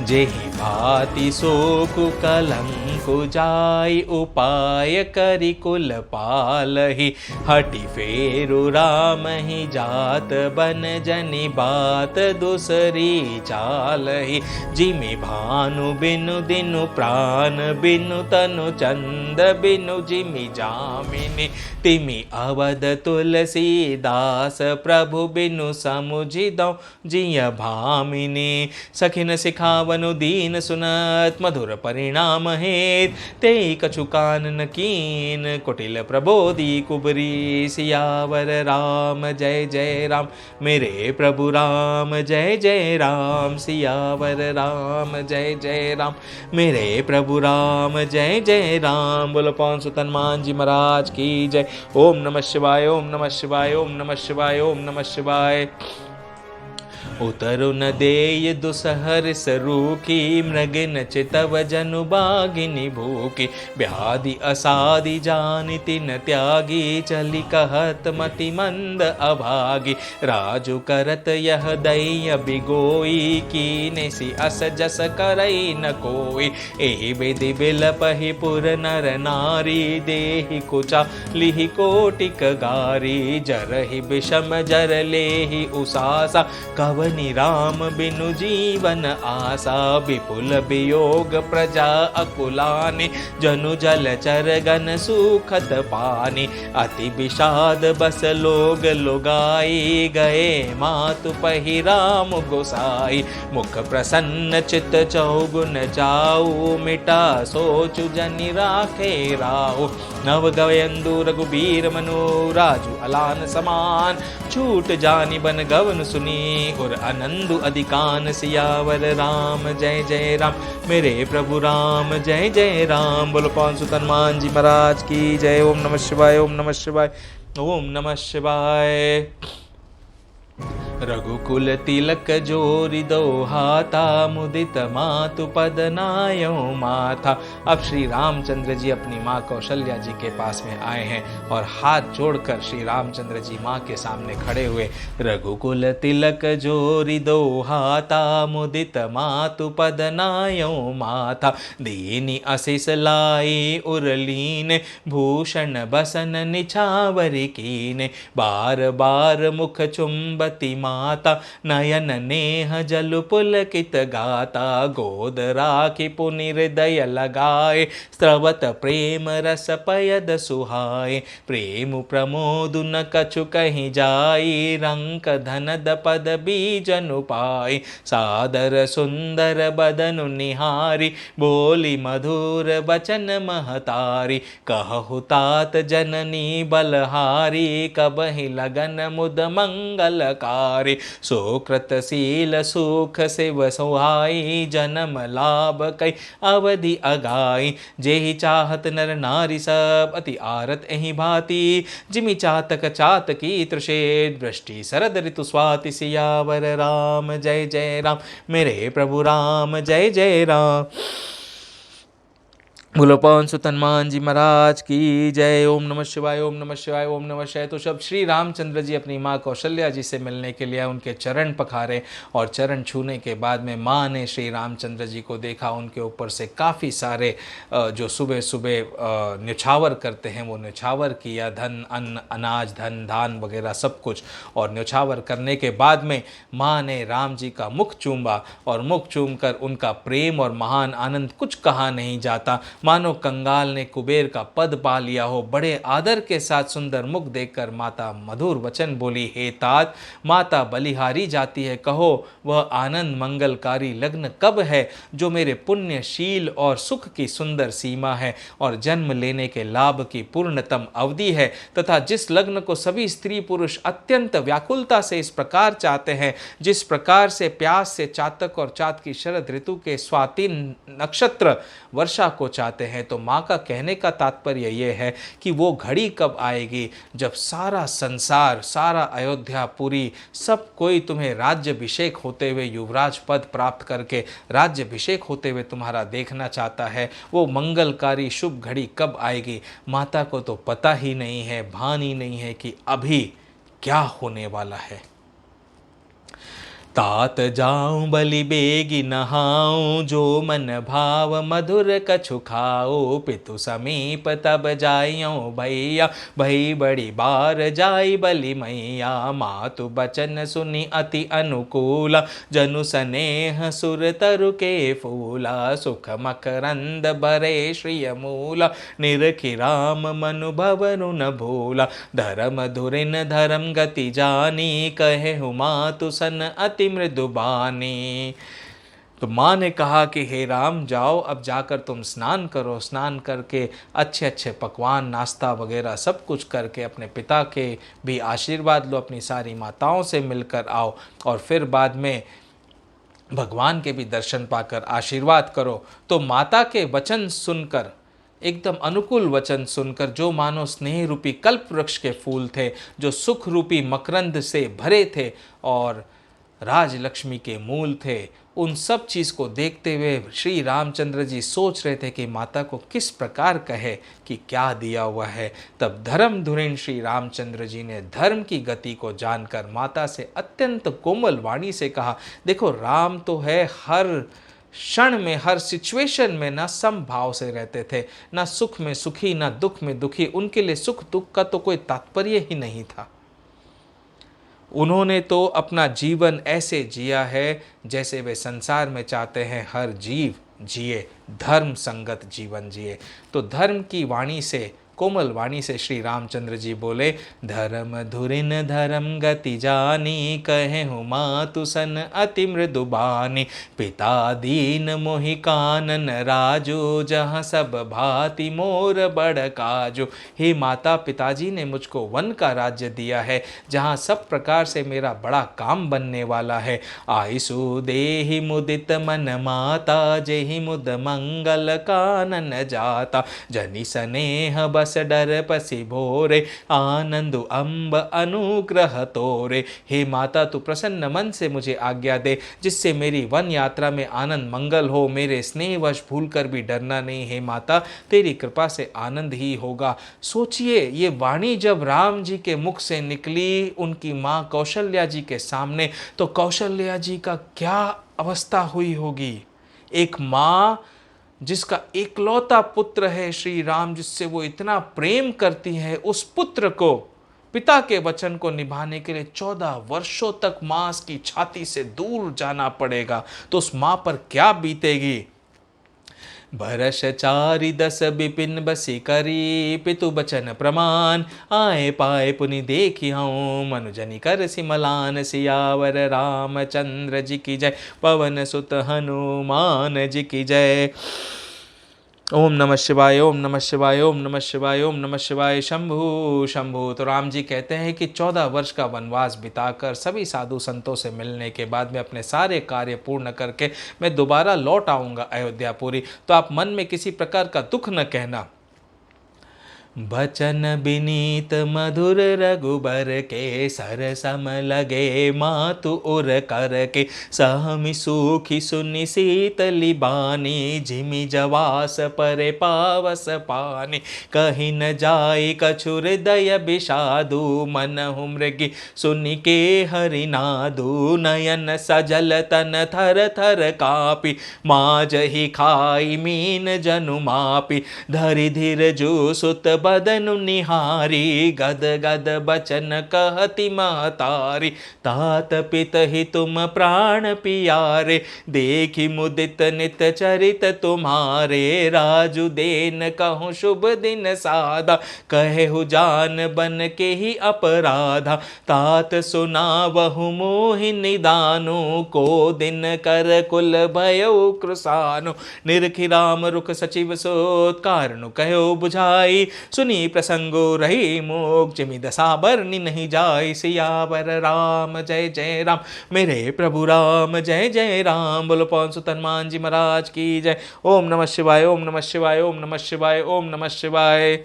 जेहि भाति शोकु कलंकु जाय, उपाय करि कुल पालहि। हटि फेरु राम ही जात, बन जनि बात दूसरी चालहि। जिमि भानु बिनु दिनु प्राण, बिनु तनु चंद बिनु जिमि जामिनी। तिमि अवध तुलसी दास, प्रभु बिनु समुझि दौ जिय भामिनी। सखिन सिखाव सियावनु दीन सुनत मधुर परिणाम हेत ते कछु कानन कीन कुटिल प्रबोधि कुबरी। सियावर राम जय जय राम मेरे प्रभु राम जय जय राम। सियावर राम जय जय राम मेरे प्रभु राम जय जय राम। बोलो पवन सुत हनुमान जी महाराज की जय। ओम नमः शिवाय ओम नमः शिवाय ओम नमः शिवाय ओम नमः शिवाय। उतरु न देय दुसहर सरूखी मृग नचितव जनु बागिनी भूखी। व्याधि असादि जानिति न त्यागी चली कहत मति मंद अभागी। राजु करत यह दैय बिगोई कीने सी अस जस करई न कोई। एहि विधि बिलपहि पुर नर नारी देहि कुचा लिहि कोटिक गारी। जरहि विषम जर लेहि उसासा कवनि राम बिनु जीवन आशा। विपुल वियोग प्रजा अकुलानि जनु जलचर गण सुखत पानी। अति विषाद बस लोग लुगाई गए मातु पहि राम गोसाई। मुख प्रसन्न चित चौगुन जाऊ मिटा सोचु जनि राखे राहु। नव गवयंदु रघुबीर मनु राजु अलान समान। छूट जानि बन गवन सुनी और आनंदु अधिकान। सियावर राम जय जय राम मेरे प्रभु राम जय जय राम। बोलो पवन सुत हनुमान जी महाराज की जय। ओम नमः शिवाय ओम नमः शिवाय ओम नमः शिवाय। रघुकुल तिलक जोरि दो हाथा मुदित मातु पद नायो माथा। अब श्री रामचंद्र जी अपनी माँ कौशल्या जी के पास में आए हैं और हाथ जोड़कर श्री रामचंद्र जी माँ के सामने खड़े हुए। रघुकुल तिलक जोरि दो हाथा मुदित मातु पद नायो माथा। दीनी असिस लाई उरलीन भूषण बसन निछावरी कीने। बार बार मुख चुंबती माता नयन नेह जल पुलकित गाता। गोद राखी पुनि हृदय लगाए स्रवत प्रेम रस पयद सुहाए। प्रेम प्रमोद न कछु कहीं जाई रंक धनद पद बीजनु पाए। सादर सुंदर बदनु निहारी बोली मधुर बचन महतारी। कहु तात जननी बलहारी कबहि लगन मुद मंगलकारी। सुकृतशील सुख शिव सुहाई जन्म लाभ कई अवधि अगाई। जेहि चाहत नर नारी सब अति आरत एहि भांति। जिमि चातक चातकी तृषेत वृष्टि शरद ऋतु स्वाति। सियावर राम जय जय राम मेरे प्रभु राम जय जय राम। बोलो पवन सुत हनुमान जी महाराज की जय। ओम नमः शिवाय ओम नमः शिवाय ओम नमः शिवाय। तो जब श्री रामचंद्र जी अपनी माँ कौशल्या जी से मिलने के लिए उनके चरण पखारे और चरण छूने के बाद में माँ ने श्री रामचंद्र जी को देखा। उनके ऊपर से काफ़ी सारे जो सुबह सुबह न्यौछावर करते हैं वो न्यौछावर किया। धन अन्न अनाज धन धान वगैरह सब कुछ। और न्यौछावर करने के बाद में माँ ने राम जी का मुख चूमा और मुख चूम कर उनका प्रेम और महान आनंद कुछ कहा नहीं जाता। मानो कंगाल ने कुबेर का पद पा लिया हो। बड़े आदर के साथ सुंदर मुख देखकर माता मधुर वचन बोली। हे तात माता बलिहारी जाती है कहो वह आनंद मंगलकारी लग्न कब है जो मेरे पुण्यशील और सुख की सुंदर सीमा है और जन्म लेने के लाभ की पूर्णतम अवधि है तथा जिस लग्न को सभी स्त्री पुरुष अत्यंत व्याकुलता से इस प्रकार चाहते हैं जिस प्रकार से प्यास से चातक और चात की शरद ऋतु के स्वाति नक्षत्र वर्षा को चाहते हैं। तो माँ का कहने का तात्पर्य ये है कि वो घड़ी कब आएगी जब सारा संसार सारा अयोध्यापुरी सब कोई तुम्हें राज्यभिषेक होते हुए युवराज पद प्राप्त करके राज्यभिषेक होते हुए तुम्हारा देखना चाहता है। वो मंगलकारी शुभ घड़ी कब आएगी माता को तो पता ही नहीं है, भान ही नहीं है कि अभी क्या होने वाला है। तात जाऊं बलि बेगी नहाऊं जो मन भाव मधुर कछु खाओ। पितु समीप तब जाइयों भैया भई बड़ी बार जाई बलि मैया। मातु बचन सुनि अति अनुकूला जनु स्नेह सुर तरु के फूला। सुख मकरंद भरे श्रिय मूला निरखि राम मनु भवनु न भूला। धर्म धुरिन धर्म गति जानी कहे मातु सन अति मृदुबानी। तो माँ ने कहा कि हे राम जाओ, अब जाकर तुम स्नान करो, स्नान करके अच्छे अच्छे पकवान नाश्ता वगैरह सब कुछ करके अपने पिता के भी आशीर्वाद लो, अपनी सारी माताओं से मिलकर आओ और फिर बाद में भगवान के भी दर्शन पाकर आशीर्वाद करो। तो माता के वचन सुनकर, एकदम अनुकूल वचन सुनकर, जो मानो स्नेह रूपी कल्प वृक्ष के फूल थे, जो सुख रूपी मकरंद से भरे थे और राजलक्ष्मी के मूल थे, उन सब चीज़ को देखते हुए श्री रामचंद्र जी सोच रहे थे कि माता को किस प्रकार कहे कि क्या दिया हुआ है। तब धर्म धुरीण श्री रामचंद्र जी ने धर्म की गति को जानकर माता से अत्यंत कोमल वाणी से कहा, देखो राम तो है हर क्षण में, हर सिचुएशन में ना समभाव से रहते थे, ना सुख में सुखी ना दुख में दुखी। उनके लिए सुख दुख का तो कोई तात्पर्य ही नहीं था। उन्होंने तो अपना जीवन ऐसे जिया है जैसे वे संसार में चाहते हैं हर जीव जिए, धर्म संगत जीवन जिए। तो धर्म की वाणी से, कोमल वाणी से श्री रामचंद्र जी बोले, धर्म धुरिन धर्म गति जानी, कहे हूँ मातु सन अति मृदु बानी, पिता दीन मोहि कानन राजो, जहाँ सब भांति मोर बड़ काजो। हे माता, पिताजी ने मुझको वन का राज्य दिया है जहाँ सब प्रकार से मेरा बड़ा काम बनने वाला है। आइसु देहि मुदित मन माता, जेहि मुद मंगल कानन जाता, जनि स्नेह बस डर पसी भोरे, आनंद अम्ब अनुग्रह तोरे। हे माता, तू प्रसन्न मन से मुझे आज्ञा दे जिससे मेरी वन यात्रा में आनंद मंगल हो, मेरे स्नेहवश भूल कर भी डरना नहीं। हे माता, तेरी कृपा से आनंद ही होगा। सोचिए, ये वाणी जब राम जी के मुख से निकली उनकी माँ कौशल्या जी के सामने, तो कौशल्या जी का क्या अवस्था हुई होगी। एक माँ जिसका एकलौता पुत्र है श्री राम, जिससे वो इतना प्रेम करती है, उस पुत्र को, पिता के वचन को निभाने के लिए 14 वर्षों तक मां की छाती से दूर जाना पड़ेगा, तो उस मां पर क्या बीतेगी। भरष चारि दस बिपिन बसी करी, पितु बचन प्रमाण, आए पाए पुनि देखी हूँ, मनुजनि कर सिमलान, सियावर रामचंद्र जी की जय, पवन सुत हनुमान जी की जय। ओम नमः शिवाय, ओम नमः शिवाय, ओम नमः शिवाय, ओम नमः शिवाय। शंभु शंभु। तो राम जी कहते हैं कि 14 वर्ष का वनवास बिताकर सभी साधु संतों से मिलने के बाद में अपने सारे कार्य पूर्ण करके मैं दोबारा लौट आऊँगा अयोध्यापुरी। तो आप मन में किसी प्रकार का दुख न कहना। बचन बिनीत मधुर रघुबर के, सर सम लगे मातु उर कर के, सहमि सूखी सुनि शीतली बानी, झिमि जवास परे पावस पानी, कहीं न जाय कछु हृदय विषादु, मनहु मृगी सुनि के हरिनादु, नयन सजल तन थर थर कापी, माजहि खाई मीन जनु मापी, धरि धीर जो सुत बदनु निहारी, गद गद बचन कहति महतारी, तात पित ही तुम प्राण पियारे, देखी मुदित नित चरित तुम्हारे, राजु देन कहूँ शुभ दिन साधा, कहु जान बन के ही अपराधा, तात सुनावहु मोहि निदानु, को दिन कर कुल भयो कृसानु, निरखि राम रुख सचिव सोत, कारणु कहो बुझाई, सुनी प्रसंगो रही मोक, जिमि दशा बरनी नहीं जाय, सियावर राम जय जय राम, मेरे प्रभु राम जय जय राम। बोलो पवन सुत हनुमान जी महाराज की जय। ओम नमः शिवाय, ओम नमः शिवाय, ओम नमः शिवाय, ओम नमः शिवाय।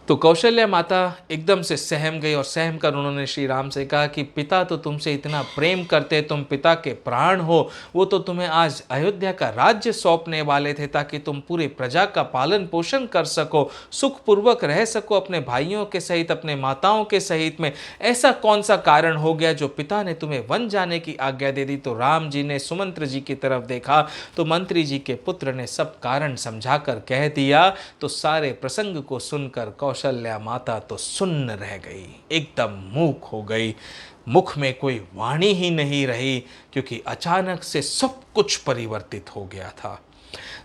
तो कौशल्या माता एकदम से सहम गई और सहम कर उन्होंने श्री राम से कहा कि पिता तो तुमसे इतना प्रेम करते, तुम पिता के प्राण हो, वो तो तुम्हें आज अयोध्या का राज्य सौंपने वाले थे ताकि तुम पूरी प्रजा का पालन पोषण कर सको, सुखपूर्वक रह सको अपने भाइयों के सहित, अपने माताओं के सहित में। ऐसा कौन सा कारण हो गया जो पिता ने तुम्हें वन जाने की आज्ञा दे दी। तो राम जी ने सुमंत्र जी की तरफ देखा तो मंत्री जी के पुत्र ने सब कारण समझाकर कह दिया। तो सारे प्रसंग को सुनकर कौशल्या माता तो सुन्न रह गई, एकदम मूक हो गई, मुख में कोई वाणी ही नहीं रही, क्योंकि अचानक से सब कुछ परिवर्तित हो गया था।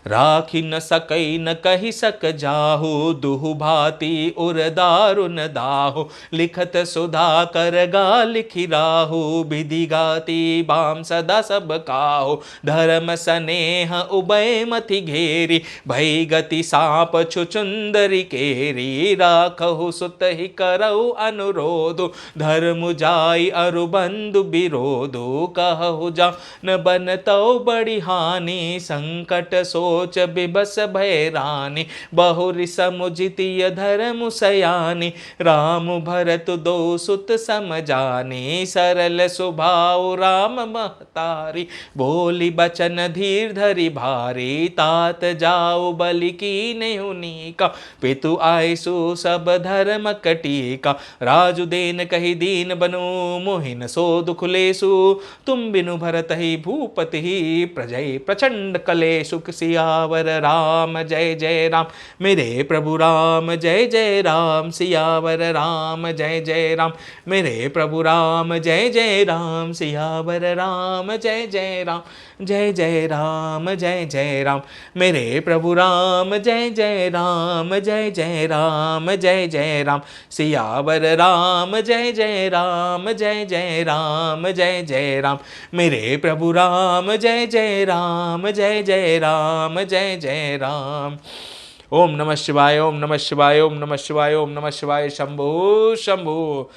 राखी न सकई न कही सक जाहु, दुहु भांति उर दारुन दाहु। लिखत सुधा कर गा लिखि राहु, विधि गाती बाम सदा सब काहु। धर्म स्नेह उभय मति घेरी, भई गति साप छुचुंदरी केरी। राखहु सुत ही करऊ अनुरोध, धर्म जाई अरु बंधु विरोधु। कहु जा न बनतौ बड़ी हानि, संकट सोच बिबस भय रानी। बहुरि समुझितिय धर्म सयानी, राम भरत दो सुत समझानी। सरल स्वभाव राम महतारी, बोली बचन धीर धरि भारी। तात जाऊ बलि कीन्हे हुनीका, पितु आयसु सब धर्म कटीका। राजु देन कहि दीन बनु, मोहिन सो दुख लेसु। तुम बिनु भरत ही भूपति ही, प्रजय प्रचंड कलेशु। सियावर राम जय जय राम, मेरे प्रभु राम जय जय राम। सियावर राम जय जय राम, मेरे प्रभु राम जय जय राम। सियावर राम जय जय राम, जय जय राम जय जय राम। मेरे प्रभु राम जय जय राम, जय जय राम जय जय राम। सियावर राम जय जय राम, जय जय राम जय जय राम। मेरे प्रभु राम जय जय राम, जय जय राम जय जय राम। ओम नमः शिवाय, ओम नमः शिवाय, ओम नमः शिवाय, ओम नमः शिवाय। शंभु शंभु।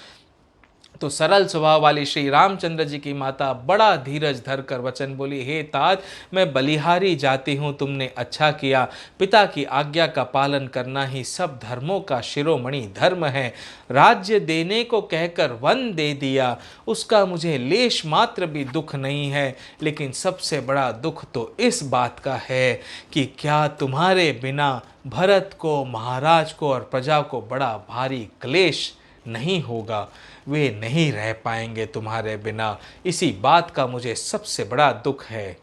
तो सरल स्वभाव वाली श्री रामचंद्र जी की माता बड़ा धीरज धर कर वचन बोली, हे तात, मैं बलिहारी जाती हूँ, तुमने अच्छा किया। पिता की आज्ञा का पालन करना ही सब धर्मों का शिरोमणि धर्म है। राज्य देने को कहकर वन दे दिया, उसका मुझे लेश मात्र भी दुख नहीं है। लेकिन सबसे बड़ा दुख तो इस बात का है कि क्या तुम्हारे बिना भरत को, महाराज को और प्रजा को बड़ा भारी क्लेश नहीं होगा। वे नहीं रह पाएंगे तुम्हारे बिना, इसी बात का मुझे सबसे बड़ा दुख है।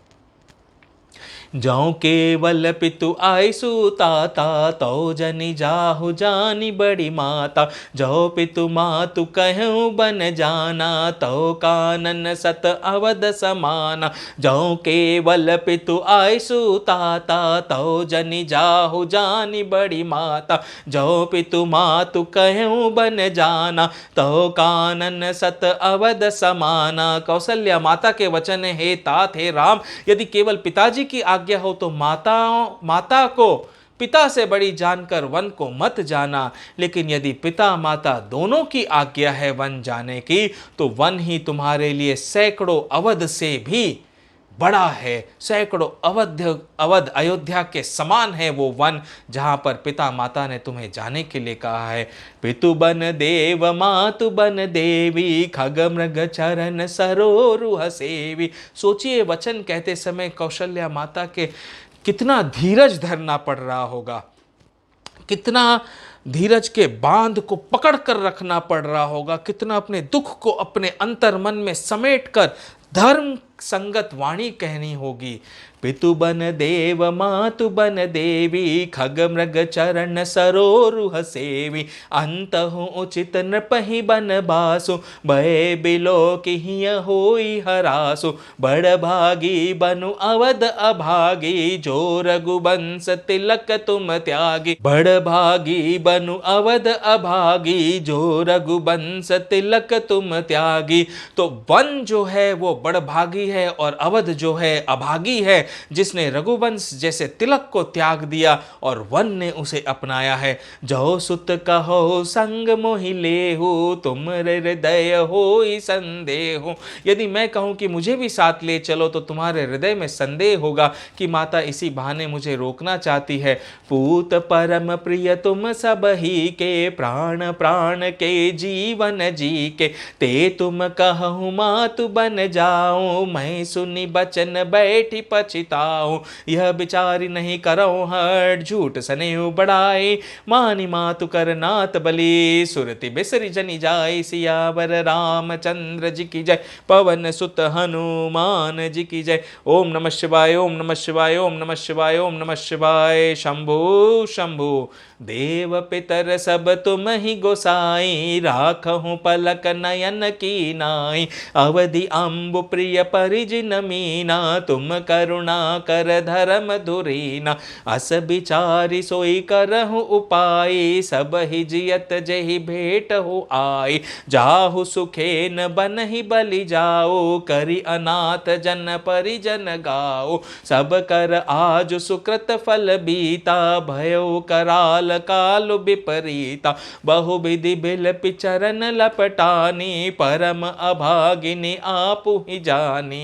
जौ केवल पितु आयसु ताता, तौ जनि जाहु जानी बड़ी माता। जौ पितु मातु कहूँ बन जाना, तौ कानन सत अवध समाना। जौ केवल पितु आयसु ताता, तौ जनि जाहु जानी बड़ी माता। जौ पितु मातु कहूँ बन जाना, तौ कानन सत अवध समाना। कौशल्या माता के वचन, हे तात, हे राम, यदि केवल पिताजी की आज्ञा हो तो माता को पिता से बड़ी जानकर वन को मत जाना। लेकिन यदि पिता माता दोनों की आज्ञा है वन जाने की, तो वन ही तुम्हारे लिए सैकड़ों अवध से भी बड़ा है। सैकड़ों अवध अयोध्या के समान है वो वन, जहां पर पिता माता ने तुम्हें जाने के लिए कहा है। पितु बन देव मातु बन देवी, खग मृग चरण सरोरुह सेवी। सोचिए, वचन कहते समय कौशल्या माता के कितना धीरज धरना पड़ रहा होगा, कितना धीरज के बांध को पकड़ कर रखना पड़ रहा होगा, कितना अपने दुख को अपने अंतर मन में समेट कर धर्म संगत वाणी कहनी होगी। पितु बन देव मातु बन देवी, खग मृग चरण सरोरुह सेवी। अंतहु उचित नृपहि बन बासु, भय बिलो किहिय होई हरासु। बड़ भागी बनु अवध अभागी, जो रघुवंश तिलक तुम त्यागी। बड़ भागी बनु अवध अभागी, जो रघुवंश तिलक तुम त्यागी। तो वन जो है वो बड़ भागी है और अवध जो है अभागी है, जिसने रघुवंश जैसे तिलक को त्याग दिया और वन ने उसे अपनाया है। जो सुत कहो संग मोहि लेहु, तुम हृदय होई संदेहु। यदि मैं कहूं कि मुझे भी साथ ले चलो तो तुम्हारे हृदय में संदेह होगा कि माता इसी बहाने मुझे रोकना चाहती है। पूत परम प्रिय तुम सब ही के, प्राण प्राण के जीवन जी के। ते तुम कहूँ मातु बन जाऊं, मैं सुनी बचन बैठी पछिताऊं। यह विचारी नहीं करो हट, झूठ सनेहु बढ़ाए। मानी मातु कर नाथ बलि, सुरति बिसरि जनि जाय। सियावर रामचंद्र जी की जय, पवन सुत हनुमान जी की जय। ओम नमः शिवाय, ओम नमः शिवाय, ओम नमः शिवाय, ओम नमः शिवाय। शंभु शंभु। देव पितर सब तुम ही गोसाई, राखहु पलक नयन की नाई। अवधि अम्बु प्रिय पर परिजिन मीना, तुम करुणा कर धर्म धुरीना। अस बिचारी सोई करहु उपाय, सब ही जियत जहि भेट हो आई। जाहु सुखे न बनहि बलि जाओ, करि अनाथ जन परिजन गाओ। सब कर आज सुकृत फल बीता, भयो कराल काल विपरीता। बहु विधि बिलपि चरण लपटानी, परम अभागिनी आपु ही जानी।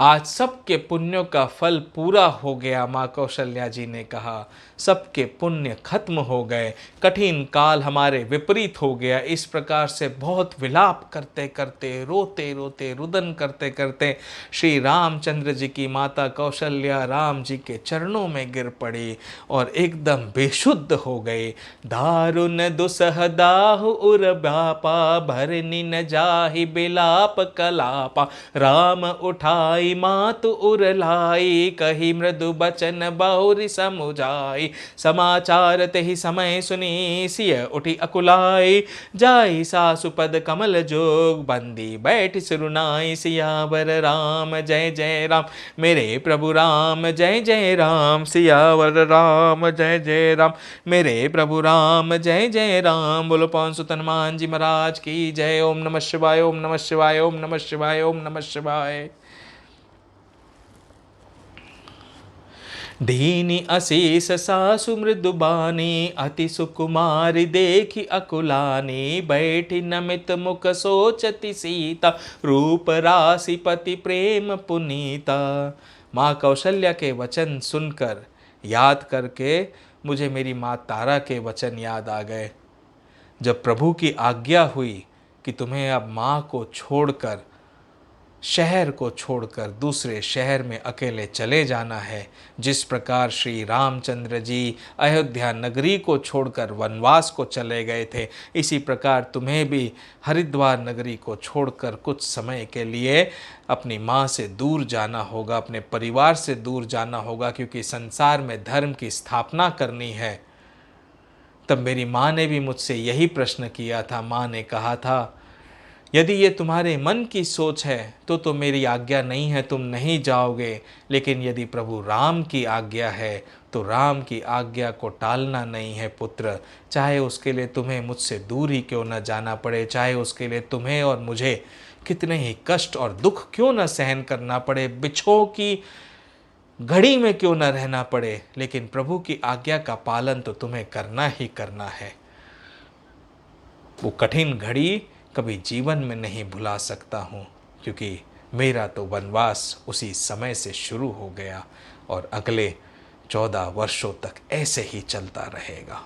आज सबके पुण्यों का फल पूरा हो गया। माँ कौशल्या जी ने कहा सबके पुण्य खत्म हो गए, कठिन काल हमारे विपरीत हो गया। इस प्रकार से बहुत विलाप करते करते, रोते रोते, रुदन करते करते श्री रामचंद्र जी की माता कौशल्या राम जी के चरणों में गिर पड़ी और एकदम बेशुद्ध हो गए। दारुण दुसह दाहु उर बापा, भरनी न जाहि बिलाप कलापा। राम उठाई मातु उर लाई, कही मृदु बचन बहुरि समुझाई। समाचार तेहि समय सुनी, सिय उठी अकुलाई। जाई सासु पद कमल जोग, बंदी बैठ सिरुनाई। सियावर राम जय जय राम, मेरे प्रभु राम जय जय राम। सियावर राम जय जय राम, मेरे प्रभु राम जय जय राम। बोलो पवन सुत हनुमान जी महाराज की जय। ओम नमः शिवाय, ओम नमः शिवाय, ओम नमः शिवाय, ओम नमः शिवाय। दीनी अशीष सासु मृदुबानी, अति सुकुमारी देखी अकुलानी। बैठी नमित मुख सोचती सीता, रूप राशि पति प्रेम पुनीता। माँ कौशल्या के वचन सुनकर, याद करके मुझे मेरी माँ तारा के वचन याद आ गए। जब प्रभु की आज्ञा हुई कि तुम्हें अब माँ को छोड़कर, शहर को छोड़कर दूसरे शहर में अकेले चले जाना है, जिस प्रकार श्री रामचंद्र जी अयोध्या नगरी को छोड़कर वनवास को चले गए थे, इसी प्रकार तुम्हें भी हरिद्वार नगरी को छोड़कर कुछ समय के लिए अपनी माँ से दूर जाना होगा, अपने परिवार से दूर जाना होगा, क्योंकि संसार में धर्म की स्थापना करनी है। तब मेरी माँ ने भी मुझसे यही प्रश्न किया था। माँ ने कहा था यदि ये तुम्हारे मन की सोच है तो मेरी आज्ञा नहीं है, तुम नहीं जाओगे। लेकिन यदि प्रभु राम की आज्ञा है तो राम की आज्ञा को टालना नहीं है पुत्र। चाहे उसके लिए तुम्हें मुझसे दूर ही क्यों न जाना पड़े, चाहे उसके लिए तुम्हें और मुझे कितने ही कष्ट और दुख क्यों न सहन करना पड़े, बिछोह की घड़ी में क्यों न रहना पड़े, लेकिन प्रभु की आज्ञा का पालन तो तुम्हें करना ही करना है। वो कठिन घड़ी कभी जीवन में नहीं भुला सकता हूँ, क्योंकि मेरा तो वनवास उसी समय से शुरू हो गया और अगले 14 वर्षों तक ऐसे ही चलता रहेगा।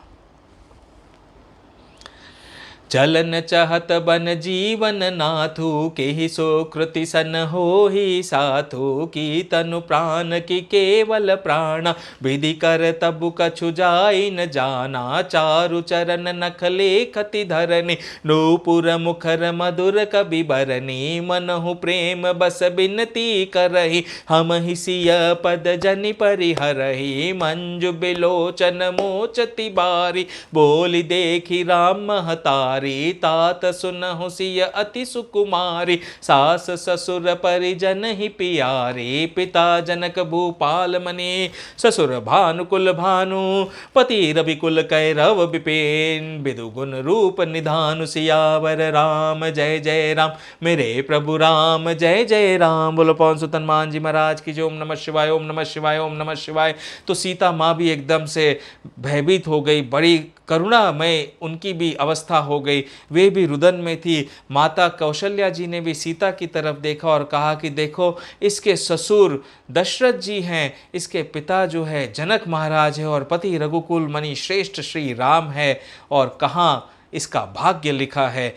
चलन चहत बन जीवन नाथु, केहि सो कृति सन हो ही साथु। की तनु प्राण की केवल प्राण, विधि कर तबु कछु जाई न जाना। चारु चरण नख लेखति धरनी, नूपुर मुखर मधुर कबि बरनी। मनहु प्रेम बस बिनती करही, हम ही सिय पद जनि परिहरही। मंजु बिलोचन मोचति बारी, बोली देखी राम महतारी। तात सुनहु सिय अति सुकुमारी, सास ससुर परिजन ही पियारी। पिता जनक भूपाल मनि, ससुर भानुकुल भानु। पति रविकुल कैरव विपिन, विदु गुण रूप निधानु। सियावर राम जय जय राम, मेरे प्रभु राम जय जय राम। बोलो पवन सुत हनुमान जी महाराज की जय। ओम नमः शिवाय, ओम नमः शिवाय, ओम नमः शिवाय। तो सीता माँ भी एकदम से भयभीत हो गई, बड़ी करुणामय उनकी भी अवस्था हो गई, वे भी रुदन में थी। माता कौशल्या जी ने भी सीता की तरफ देखा और कहा कि देखो इसके ससुर दशरथ जी हैं, इसके पिता जो है जनक महाराज है और पति रघुकुल मणि श्रेष्ठ श्री राम है, और कहाँ इसका भाग्य लिखा है।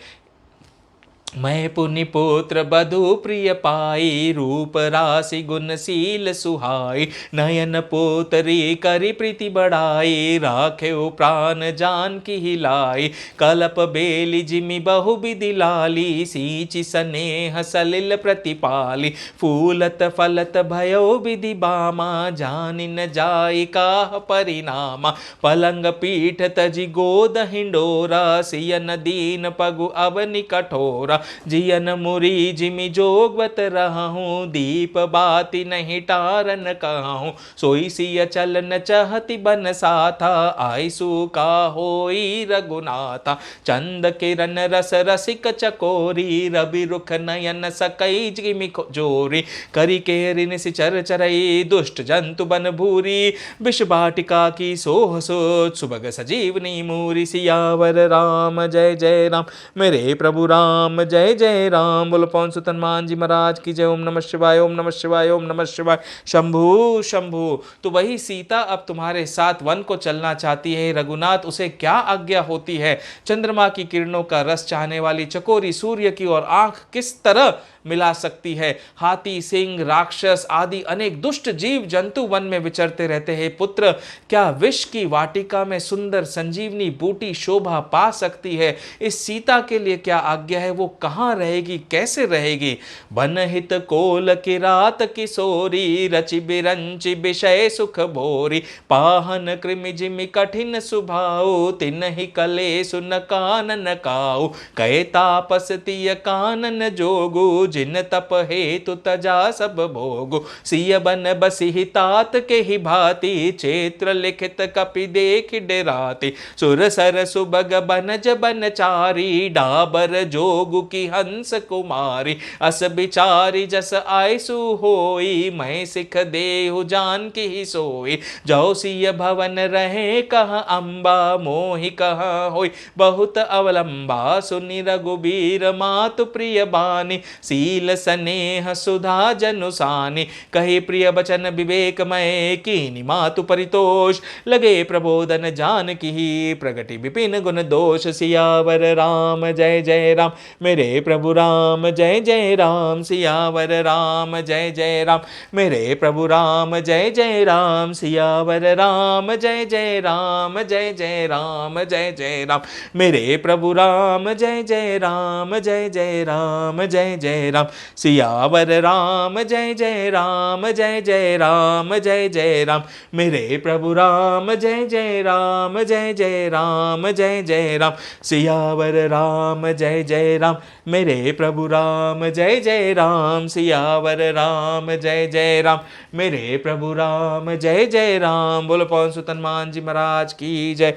मैं पुनि पुत्र बधु प्रिय पाई, रूप राशि गुणशील सुहाई। नयन पोतरी करी प्रीति बढ़ाई, राखे प्राण जान की हिलाई। कलप बेली जिमि बहु विधि लाली, सींचि स्नेह सलिल प्रतिपाली। फूलत फलत भयो विधि बामा, जानि न जाई काह परिणामा। पलंग पीठ तजि गोद हिंडोरा, सियन दीन पगु अवनि कठोरा। जियन मुरी जिमि जोगवत रहूं, दीप बाती नहीं टारन कहूं। सोई सिय चलन चहति बन साथा, आईसु का होई रघुनाथा। चंद किरण रस रसिक चकोरी, रवि रुख नयन सकई जिमि जोरी। करी केरि निशिचर चरई, दुष्ट जंतु बन भूरी। विष बाटिका की सोह सोच, सुभग सजीवनी मूरी। सियावर राम जय जय राम, मेरे प्रभु राम जय जय राम। बोलो पवन सुत हनुमान जी महाराज की जय। ओम नमः शिवाय, ओम नमः शिवाय, ओम नमः शिवाय। शंभु शंभु। तो वही सीता अब तुम्हारे साथ वन को चलना चाहती है रघुनाथ, उसे क्या आज्ञा होती है? चंद्रमा की किरणों का रस चाहने वाली चकोरी सूर्य की ओर आंख किस तरह मिला सकती है? हाथी, सिंह, राक्षस आदि अनेक दुष्ट जीव जंतु वन में विचरते रहते हैं। पुत्र, क्या विष की वाटिका में सुंदर संजीवनी बूटी शोभा पा सकती है? इस सीता के लिए क्या आज्ञा है? वो कहाँ रहेगी, कैसे रहेगी? बनहित कोल की रात किशोरी, रचि बिरंचि विषय सुख भोरी। पाहन कृमि जिमि कठिन सुभाऊ, तिन्हि कलेसु न कानन काऊ। कहे तापस तिय कानन जोगु, जिन तप हेतु तजा सब भोगु। सिय बन बसी तात के ही भांति, क्षेत्र लिखित कपि देख डेराती। सुर सर सुबग बनज बनचारी, डाबर जोगु की हंस कुमारी। अस बिचारी जस आयसु होई, मैं सिख देहु जान की ही सोई। जो सिय भवन रहे कह अम्बा, मोहि कह होई बहुत अवलंबा। सुनि रघुबीर मातु प्रिय बानी, शील स्नेह सुधा जनुसानी। कहे प्रिय बचन विवेकमय, कीनि मातु परितोष। लगे प्रबोधन जान की, प्रगति विपिन गुण दोष। सियावर राम जय जय राम, मेरे प्रभु राम जय जय राम। सियावर राम जय जय राम, मेरे प्रभु राम जय जय राम। सियावर राम जय जय राम, जय जय राम जय जय राम। मेरे प्रभु राम जय जय राम, जय जय राम जय जय राम। सियावर राम जय जय राम, जय जय राम जय जय राम। मेरे प्रभु राम जय जय राम, जय जय राम जय जय राम। सियावर राम जय जय राम, मेरे प्रभु राम जय जय राम। सियावर राम जय जय राम, मेरे प्रभु राम जय जय राम। बोलो पवन सुत हनुमान जी महाराज की जय।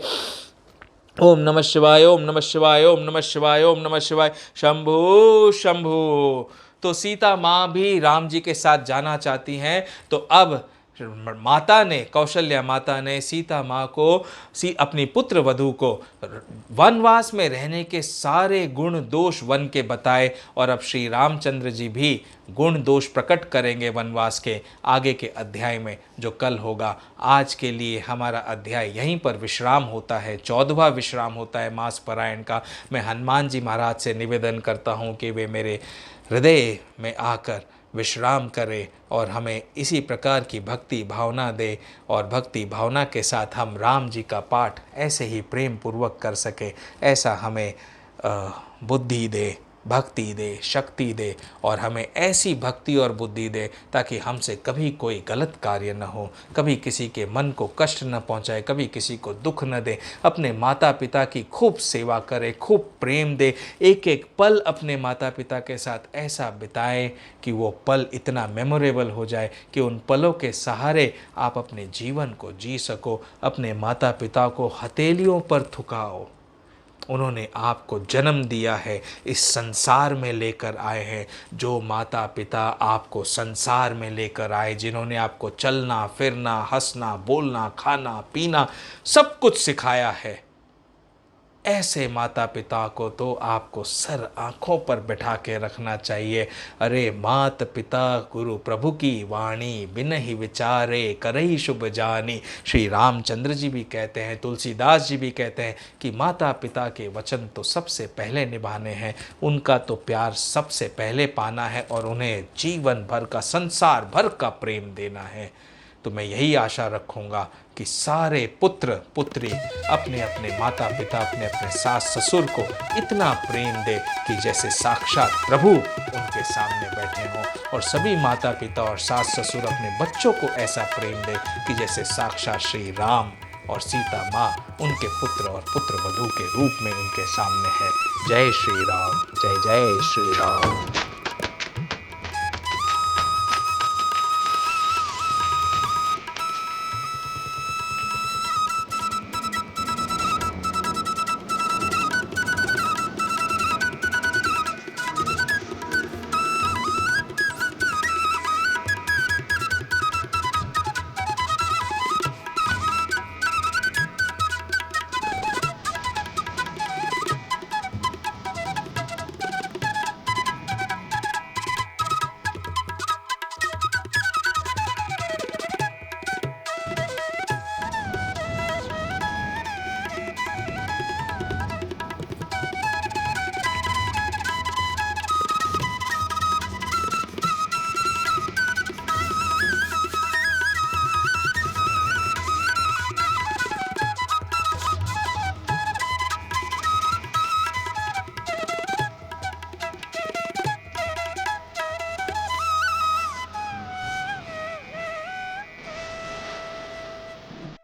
ओम नमः शिवाय, ओम नमः शिवाय, ओम नमः शिवाय, ओम नमः शिवाय। शंभु शंभु। तो सीता माँ भी राम जी के साथ जाना चाहती हैं। तो अब माता ने, कौशल्या माता ने सीता माँ को, अपनी पुत्र वधू को वनवास में रहने के सारे गुण दोष वन के बताए। और अब श्री रामचंद्र जी भी गुण दोष प्रकट करेंगे वनवास के आगे के अध्याय में, जो कल होगा। आज के लिए हमारा अध्याय यहीं पर विश्राम होता है, 14वां विश्राम होता है मास पारायण का। मैं हनुमान जी महाराज से निवेदन करता हूँ कि वे मेरे हृदय में आकर विश्राम करे और हमें इसी प्रकार की भक्ति भावना दे, और भक्ति भावना के साथ हम राम जी का पाठ ऐसे ही प्रेम पूर्वक कर सके। ऐसा हमें बुद्धि दे, भक्ति दे, शक्ति दे, और हमें ऐसी भक्ति और बुद्धि दे ताकि हमसे कभी कोई गलत कार्य न हो, कभी किसी के मन को कष्ट न पहुंचाए, कभी किसी को दुख न दे। अपने माता पिता की खूब सेवा करे, खूब प्रेम दे, एक एक पल अपने माता पिता के साथ ऐसा बिताए कि वो पल इतना मेमोरेबल हो जाए कि उन पलों के सहारे आप अपने जीवन को जी सको। अपने माता पिता को हथेलियों पर थुकाओ। उन्होंने आपको जन्म दिया है, इस संसार में लेकर आए हैं। जो माता पिता आपको संसार में लेकर आए, जिन्होंने आपको चलना फिरना, हंसना बोलना, खाना पीना सब कुछ सिखाया है, ऐसे माता पिता को तो आपको सर आँखों पर बिठा के रखना चाहिए। अरे मात पिता गुरु प्रभु की वाणी, बिनहि विचारे करई शुभ जानी। श्री रामचंद्र जी भी कहते हैं, तुलसीदास जी भी कहते हैं कि माता पिता के वचन तो सबसे पहले निभाने हैं, उनका तो प्यार सबसे पहले पाना है और उन्हें जीवन भर का, संसार भर का प्रेम देना है। तो मैं यही आशा रखूँगा कि सारे पुत्र पुत्री अपने अपने माता पिता, अपने अपने सास ससुर को इतना प्रेम दे कि जैसे साक्षात प्रभु उनके सामने बैठे हों, और सभी माता पिता और सास ससुर अपने बच्चों को ऐसा प्रेम दे कि जैसे साक्षात श्री राम और सीता माँ उनके पुत्र और पुत्र वधू के रूप में उनके सामने है। जय श्री राम, जय जय श्री राम।